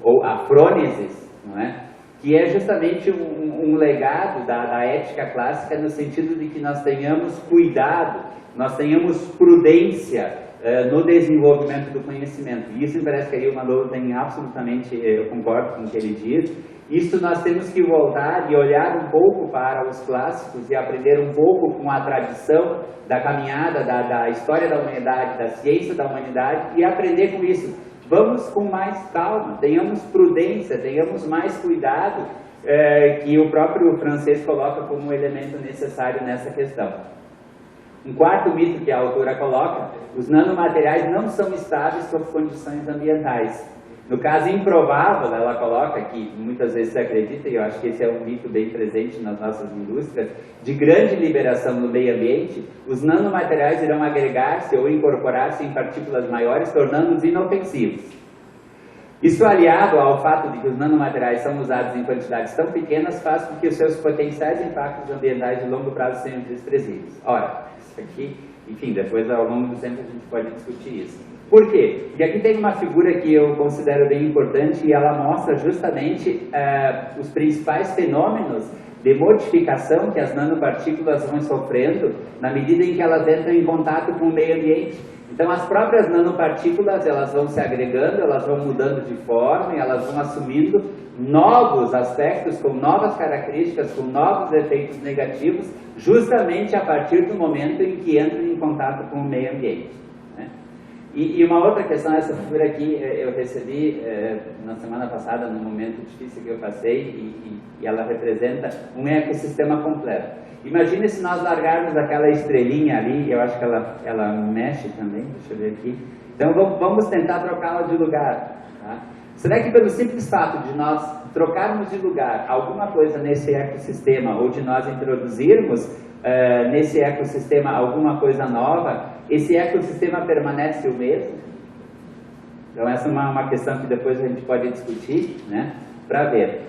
ou a frônesis, não é? Que é justamente um legado da ética clássica, no sentido de que nós tenhamos cuidado, nós tenhamos prudência no desenvolvimento do conhecimento. E isso me parece que aí o Manolo tem absolutamente, eu concordo com o que ele diz. Isso nós temos que voltar e olhar um pouco para os clássicos e aprender um pouco com a tradição da caminhada, da história da humanidade, da ciência da humanidade, e aprender com isso. Vamos com mais calma, tenhamos prudência, tenhamos mais cuidado, que o próprio francês coloca como um elemento necessário nessa questão. Um quarto mito que a autora coloca: os nanomateriais não são estáveis sob condições ambientais. No caso improvável, ela coloca, que muitas vezes se acredita, e eu acho que esse é um mito bem presente nas nossas indústrias, de grande liberação no meio ambiente, os nanomateriais irão agregar-se ou incorporar-se em partículas maiores, tornando-os inofensivos. Isso, aliado ao fato de que os nanomateriais são usados em quantidades tão pequenas, faz com que os seus potenciais impactos ambientais de longo prazo sejam desprezíveis. Ora, isso aqui, enfim, depois ao longo do tempo a gente pode discutir isso. Por quê? E aqui tem uma figura que eu considero bem importante, e ela mostra justamente os principais fenômenos de modificação que as nanopartículas vão sofrendo na medida em que elas entram em contato com o meio ambiente. Então, as próprias nanopartículas, elas vão se agregando, elas vão mudando de forma, e elas vão assumindo novos aspectos, com novas características, com novos efeitos negativos, justamente a partir do momento em que entram em contato com o meio ambiente. E uma outra questão, essa figura aqui eu recebi na semana passada, num momento difícil que eu passei, e ela representa um ecossistema completo. Imagine se nós largarmos aquela estrelinha ali, eu acho que ela mexe também, deixa eu ver aqui. Então vamos tentar trocá-la de lugar. Tá? Será que pelo simples fato de nós trocarmos de lugar alguma coisa nesse ecossistema, ou de nós introduzirmos nesse ecossistema alguma coisa nova, esse ecossistema permanece o mesmo? Então essa é uma questão que depois a gente pode discutir, né, para ver.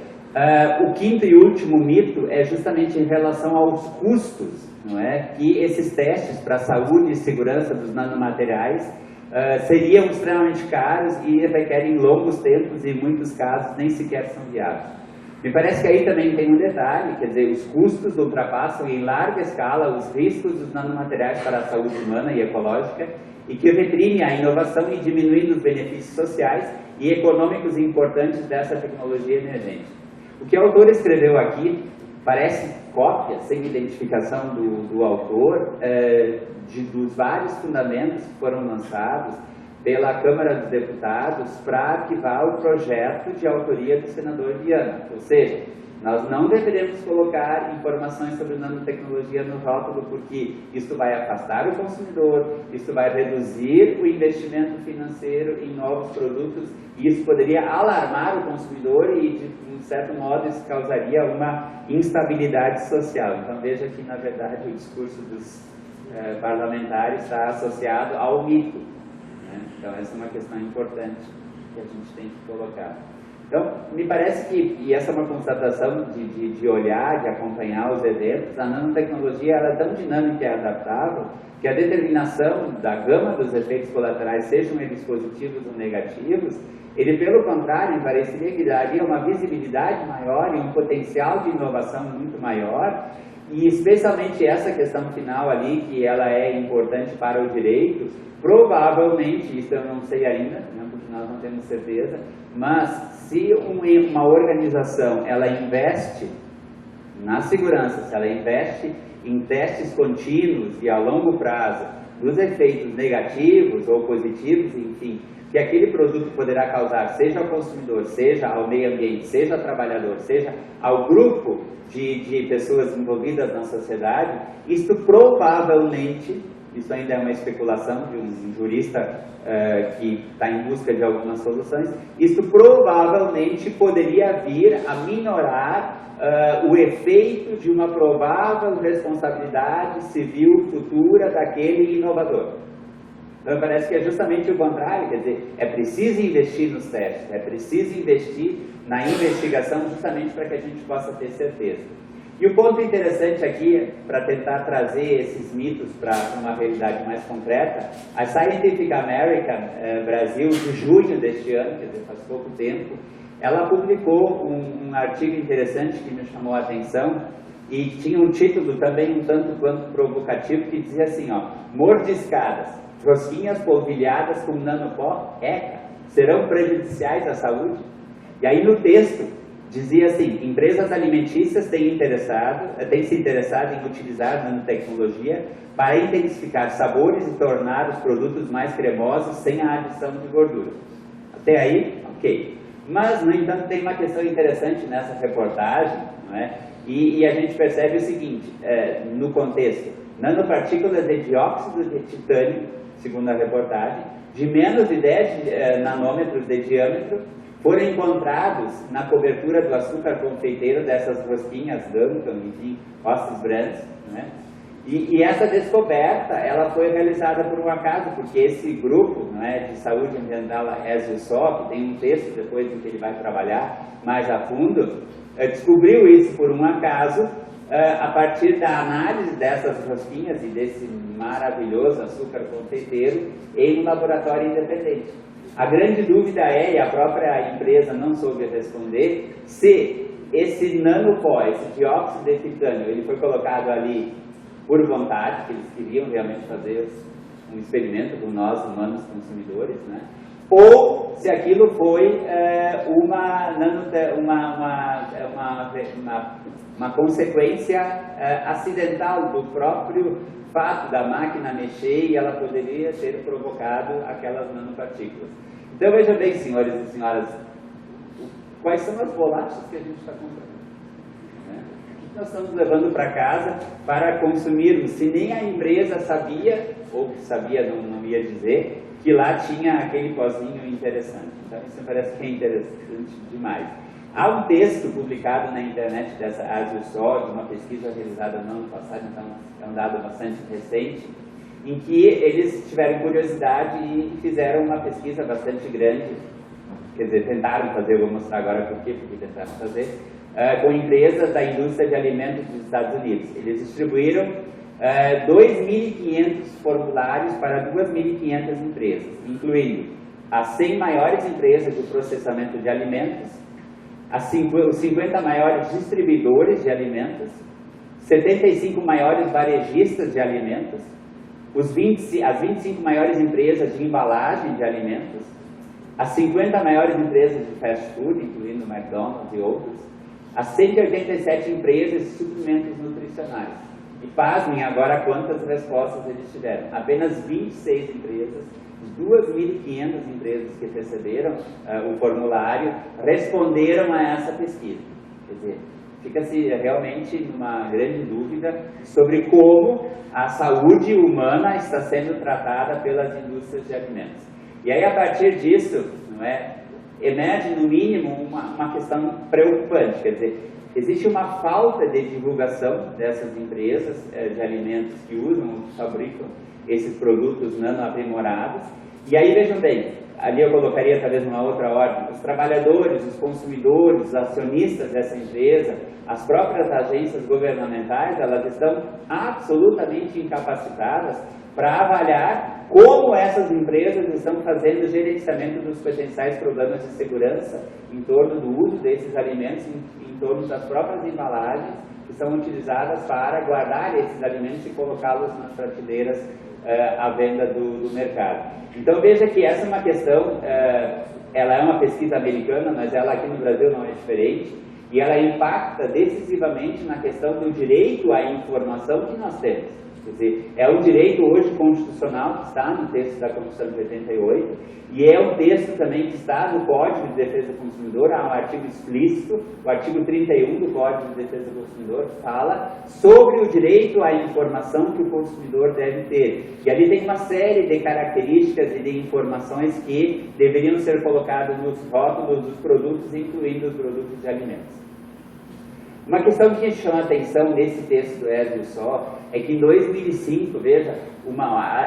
O quinto e último mito é justamente em relação aos custos, não é? Que esses testes para a saúde e segurança dos nanomateriais seriam extremamente caros e requerem longos tempos e em muitos casos nem sequer são viáveis. Me parece que aí também tem um detalhe, quer dizer, os custos ultrapassam em larga escala os riscos dos nanomateriais para a saúde humana e ecológica e que reprime a inovação e diminuindo os benefícios sociais e econômicos importantes dessa tecnologia emergente. O que o autor escreveu aqui parece cópia, sem identificação do autor, dos vários fundamentos que foram lançados pela Câmara dos Deputados para arquivar o projeto de autoria do senador Viana. Ou seja, nós não deveremos colocar informações sobre nanotecnologia no rótulo porque isso vai afastar o consumidor, isso vai reduzir o investimento financeiro em novos produtos e isso poderia alarmar o consumidor e, de um certo modo, isso causaria uma instabilidade social. Então, veja que, na verdade, o discurso dos parlamentares está associado ao mito. Então, essa é uma questão importante que a gente tem que colocar. Então, me parece que, e essa é uma constatação de olhar, de acompanhar os eventos, a nanotecnologia ela é tão dinâmica e adaptável que a determinação da gama dos efeitos colaterais, sejam eles positivos ou negativos, ele, pelo contrário, pareceria que daria uma visibilidade maior e um potencial de inovação muito maior, e especialmente essa questão final ali, que ela é importante para o direito, provavelmente, isso eu não sei ainda, né, porque nós não temos certeza, mas se uma organização ela investe na segurança, se ela investe em testes contínuos e a longo prazo dos efeitos negativos ou positivos, enfim, que aquele produto poderá causar, seja ao consumidor, seja ao meio ambiente, seja ao trabalhador, seja ao grupo de pessoas envolvidas na sociedade, isto provavelmente, isso ainda é uma especulação de um jurista que está em busca de algumas soluções, isso provavelmente poderia vir a minorar o efeito de uma provável responsabilidade civil futura daquele inovador. Então, parece que é justamente o contrário, quer dizer, é preciso investir nos testes, é preciso investir na investigação justamente para que a gente possa ter certeza. E o ponto interessante aqui, para tentar trazer esses mitos para uma realidade mais concreta, a Scientific American Brasil, de junho deste ano, quer dizer, faz pouco tempo, ela publicou um artigo interessante que me chamou a atenção e tinha um título também um tanto quanto provocativo que dizia assim, ó, mordiscadas, rosquinhas polvilhadas com nanopó, serão prejudiciais à saúde? E aí no texto dizia assim, empresas alimentícias têm se interessado em utilizar nanotecnologia para intensificar sabores e tornar os produtos mais cremosos sem a adição de gordura. Até aí, ok. Mas, no entanto, tem uma questão interessante nessa reportagem, não é? E a gente percebe o seguinte, no contexto, nanopartículas de dióxido de titânio, segundo a reportagem, de menos de 10 nanômetros de diâmetro, foram encontrados na cobertura do açúcar confeiteiro dessas rosquinhas Duncan, enfim, Ossis Brands, né? E essa descoberta, ela foi realizada por um acaso, porque esse grupo, não é, de saúde ambiental, a ESUSOP, tem um texto depois em que ele vai trabalhar mais a fundo, descobriu isso por um acaso, a partir da análise dessas rosquinhas e desse maravilhoso açúcar confeiteiro em um laboratório independente. A grande dúvida é, e a própria empresa não soube responder, se esse nanopó, esse dióxido de titânio, ele foi colocado ali por vontade, que eles queriam realmente fazer um experimento com nós, humanos consumidores, né? Ou se aquilo foi uma consequência acidental do próprio fato da máquina mexer e ela poderia ter provocado aquelas nanopartículas. Então vejam bem, senhores e senhoras, quais são as bolachas que a gente está comprando? Né? O que nós estamos levando para casa para consumirmos? Se nem a empresa sabia, ou que sabia não ia dizer, que lá tinha aquele pozinho interessante. Então isso parece que é interessante demais. Há um texto publicado na internet dessa ASIO-SO, de uma pesquisa realizada no ano passado, então é um dado bastante recente, em que eles tiveram curiosidade e fizeram uma pesquisa bastante grande, quer dizer, tentaram fazer, eu vou mostrar agora porque tentaram fazer, com empresas da indústria de alimentos dos Estados Unidos. Eles distribuíram 2.500 formulários para 2.500 empresas, incluindo as 100 maiores empresas de processamento de alimentos, os 50 maiores distribuidores de alimentos, 75 maiores varejistas de alimentos, as 25 maiores empresas de embalagem de alimentos, as 50 maiores empresas de fast food, incluindo McDonald's e outros, as 187 empresas de suplementos nutricionais. E pasmem agora quantas respostas eles tiveram. Apenas 26 empresas, 2.500 empresas que receberam o formulário, responderam a essa pesquisa. Quer dizer, fica-se realmente numa grande dúvida sobre como a saúde humana está sendo tratada pelas indústrias de alimentos. E aí, a partir disso, não é, emerge, no mínimo, uma questão preocupante. Quer dizer, existe uma falta de divulgação dessas empresas de alimentos que usam, que fabricam esses produtos nano-aprimorados. E aí, vejam bem, ali eu colocaria talvez uma outra ordem, os trabalhadores, os consumidores, os acionistas dessa empresa, as próprias agências governamentais, elas estão absolutamente incapacitadas para avaliar como essas empresas estão fazendo o gerenciamento dos potenciais problemas de segurança em torno do uso desses alimentos, em torno das próprias embalagens que são utilizadas para guardar esses alimentos e colocá-los nas prateleiras à venda do mercado. Então veja que essa é uma questão, ela é uma pesquisa americana, mas ela aqui no Brasil não é diferente, e ela impacta decisivamente na questão do direito à informação que nós temos. Quer dizer, é um direito hoje constitucional que está no texto da Constituição de 88 e é um texto também que está no Código de Defesa do Consumidor, há um artigo explícito, o artigo 31 do Código de Defesa do Consumidor fala sobre o direito à informação que o consumidor deve ter. E ali tem uma série de características e de informações que deveriam ser colocadas nos rótulos dos produtos, incluindo os produtos de alimentos. Uma questão que chama a atenção nesse texto do ASIO-SO é que em 2005, veja,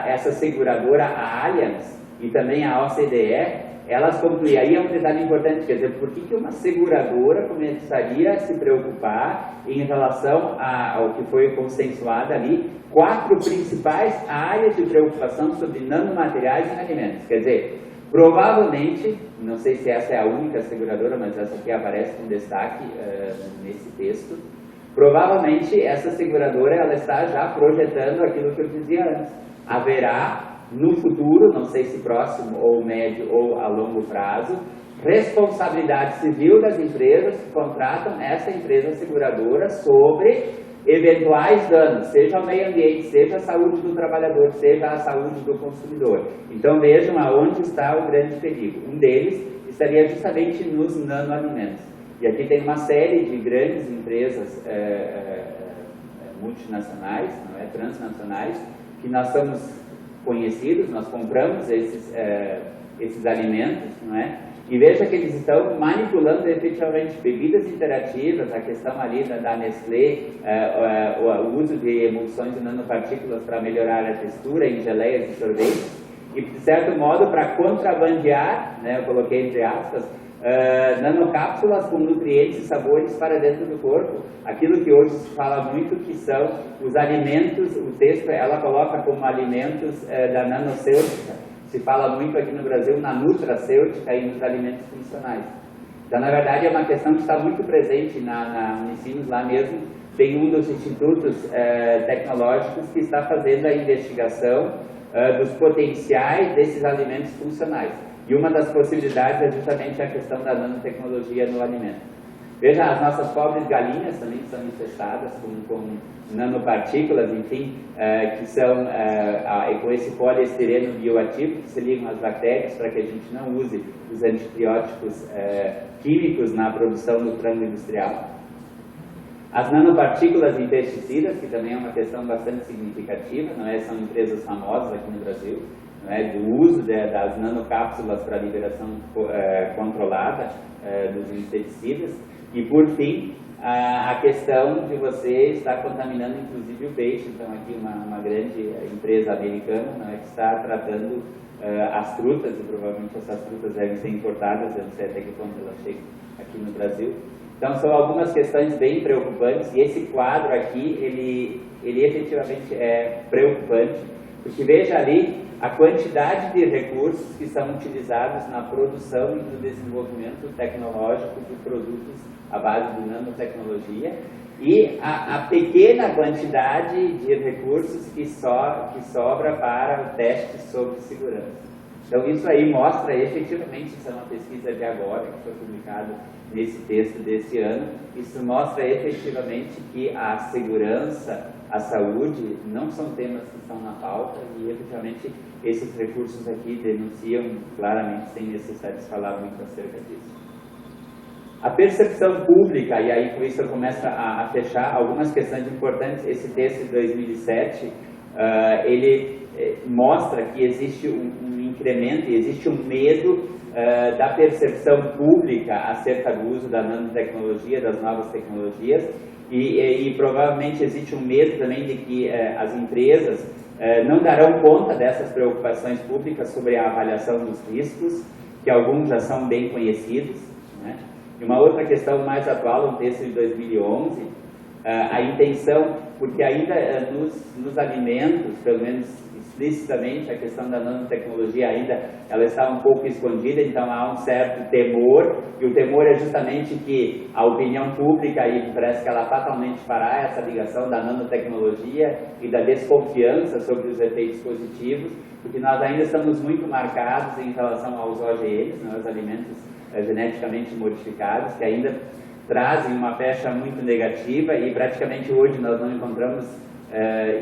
essa seguradora, a Allianz e também a OCDE, elas concluíram, aí é um detalhe importante, quer dizer, por que uma seguradora começaria a se preocupar em relação ao que foi consensuado ali, 4 principais áreas de preocupação sobre nanomateriais em alimentos, quer dizer, provavelmente, não sei se essa é a única seguradora, mas essa aqui aparece com destaque nesse texto, provavelmente essa seguradora ela está já projetando aquilo que eu dizia antes. Haverá no futuro, não sei se próximo ou médio ou a longo prazo, responsabilidade civil das empresas que contratam essa empresa seguradora sobre eventuais danos, seja ao meio ambiente, seja a saúde do trabalhador, seja a saúde do consumidor. Então vejam aonde está o grande perigo. Um deles estaria justamente nos nanoalimentos. E aqui tem uma série de grandes empresas multinacionais, não é, transnacionais, que nós somos conhecidos, nós compramos esses alimentos, não é? E veja que eles estão manipulando efetivamente bebidas interativas, a questão ali da Nestlé, o uso de emulsões de nanopartículas para melhorar a textura em geleias de sorvete, e de certo modo para contrabandear, né, eu coloquei entre aspas, nanocápsulas com nutrientes e sabores para dentro do corpo. Aquilo que hoje se fala muito que são os alimentos, o texto ela coloca como alimentos da nanocêutica. Se fala muito aqui no Brasil na nutracêutica e nos alimentos funcionais. Então, na verdade, é uma questão que está muito presente no ensino lá mesmo. Tem um dos institutos tecnológicos que está fazendo a investigação dos potenciais desses alimentos funcionais. E uma das possibilidades é justamente a questão da nanotecnologia no alimento. Veja, as nossas pobres galinhas também são infestadas com nanopartículas, enfim, que são com esse poliestireno bioativo, que se ligam às bactérias para que a gente não use os antibióticos químicos na produção do frango industrial. As nanopartículas em pesticidas, que também é uma questão bastante significativa, não é? São empresas famosas aqui no Brasil, não é? Do uso das nanocápsulas para liberação controlada dos inseticidas. E, por fim, a questão de você estar contaminando, inclusive, o peixe. Então, aqui uma grande empresa americana, não é, que está tratando as frutas, e provavelmente essas frutas devem ser importadas, eu não sei até que ponto elas chegam aqui no Brasil. Então, são algumas questões bem preocupantes, e esse quadro aqui, ele efetivamente é preocupante, porque veja ali a quantidade de recursos que são utilizados na produção e no desenvolvimento tecnológico de produtos à base de nanotecnologia e a pequena quantidade de recursos que sobra para o teste sobre segurança. Então, isso aí mostra efetivamente, isso é uma pesquisa de agora, que foi publicada nesse texto desse ano, isso mostra efetivamente que a segurança, a saúde, não são temas que estão na pauta e, efetivamente, esses recursos aqui denunciam claramente, sem necessidade de falar muito acerca disso. A percepção pública, e aí com isso eu começo a fechar algumas questões importantes, esse texto de 2007, ele mostra que existe um incremento, existe um medo da percepção pública acerca do uso da nanotecnologia, das novas tecnologias, e provavelmente existe um medo também de que as empresas não darão conta dessas preocupações públicas sobre a avaliação dos riscos, que alguns já são bem conhecidos, né? E uma outra questão mais atual, um texto de 2011, a intenção, porque ainda nos alimentos, pelo menos explicitamente, a questão da nanotecnologia ainda ela está um pouco escondida, então há um certo temor, e o temor é justamente que a opinião pública, e parece que ela fatalmente fará essa ligação da nanotecnologia e da desconfiança sobre os efeitos positivos, porque nós ainda estamos muito marcados em relação aos OGMs, né, os alimentos geneticamente modificados, que ainda trazem uma pecha muito negativa e praticamente hoje nós não encontramos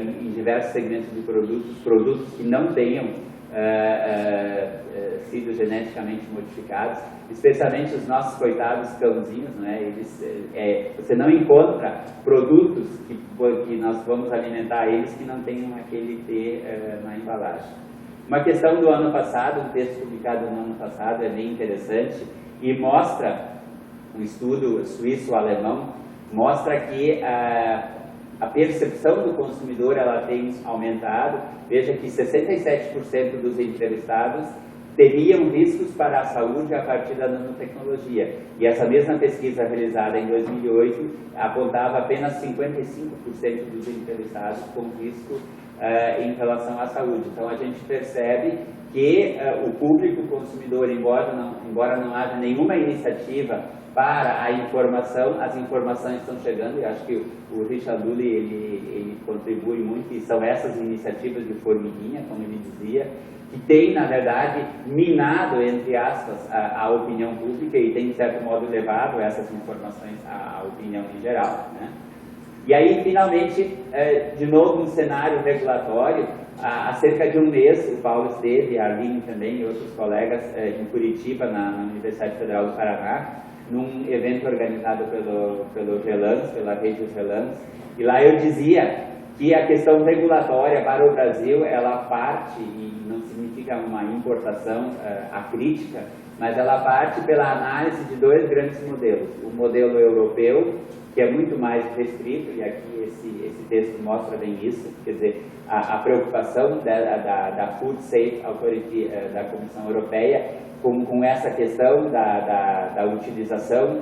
em diversos segmentos de produtos que não tenham sido geneticamente modificados, especialmente os nossos coitados cãozinhos, né? Você não encontra produtos que nós vamos alimentar eles que não tenham aquele T na embalagem. Uma questão do ano passado, um texto publicado no ano passado, é bem interessante e mostra, um estudo suíço-alemão, mostra que a percepção do consumidor ela tem aumentado. Veja que 67% dos entrevistados teriam riscos para a saúde a partir da nanotecnologia. E essa mesma pesquisa realizada em 2008 apontava apenas 55% dos entrevistados com risco em relação à saúde. Então a gente percebe que o público consumidor, embora não haja nenhuma iniciativa para a informação, as informações estão chegando, e acho que o Richard Lully ele contribui muito, e são essas iniciativas de formiguinha, como ele dizia, que tem, na verdade, minado, entre aspas, a opinião pública e tem, de certo modo, levado essas informações à opinião em geral, né? E aí, finalmente, de novo, um cenário regulatório. Há cerca de um mês, o Paulo esteve, a Arline também e outros colegas em Curitiba, na Universidade Federal do Paraná, num evento organizado pelo Relans, pela rede dos Relans, e lá eu dizia que a questão regulatória para o Brasil, ela parte, e não significa uma importação acrítica, mas ela parte pela análise de dois grandes modelos. O modelo europeu, que é muito mais restrito, e aqui esse texto mostra bem isso, quer dizer, a preocupação da Food Safety Authority da Comissão Europeia com essa questão da utilização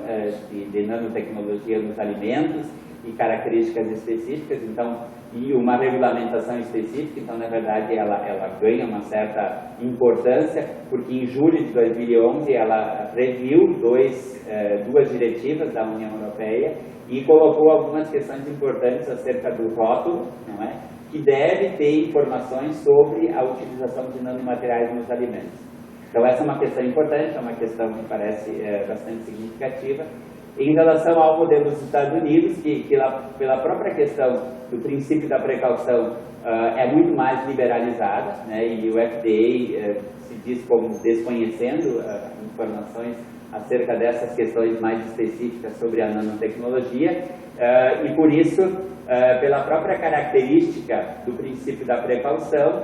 de nanotecnologia nos alimentos e características específicas, então, e uma regulamentação específica, então, na verdade, ela ganha uma certa importância, porque em julho de 2011 ela reviu duas diretivas da União Europeia e colocou algumas questões importantes acerca do rótulo, não é? Que deve ter informações sobre a utilização de nanomateriais nos alimentos. Então, essa é uma questão importante, é uma questão que parece bastante significativa. Em relação ao modelo dos Estados Unidos, que pela própria questão do princípio da precaução é muito mais liberalizada, né, e o FDA se diz como desconhecendo informações acerca dessas questões mais específicas sobre a nanotecnologia, e por isso, pela própria característica do princípio da precaução,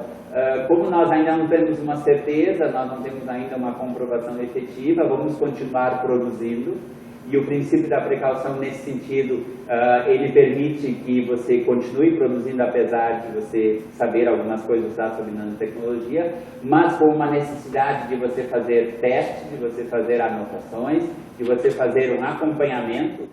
como nós ainda não temos uma certeza, nós não temos ainda uma comprovação efetiva, vamos continuar produzindo. E o princípio da precaução, nesse sentido, ele permite que você continue produzindo, apesar de você saber algumas coisas já sobre nanotecnologia, mas com uma necessidade de você fazer testes, de você fazer anotações, de você fazer um acompanhamento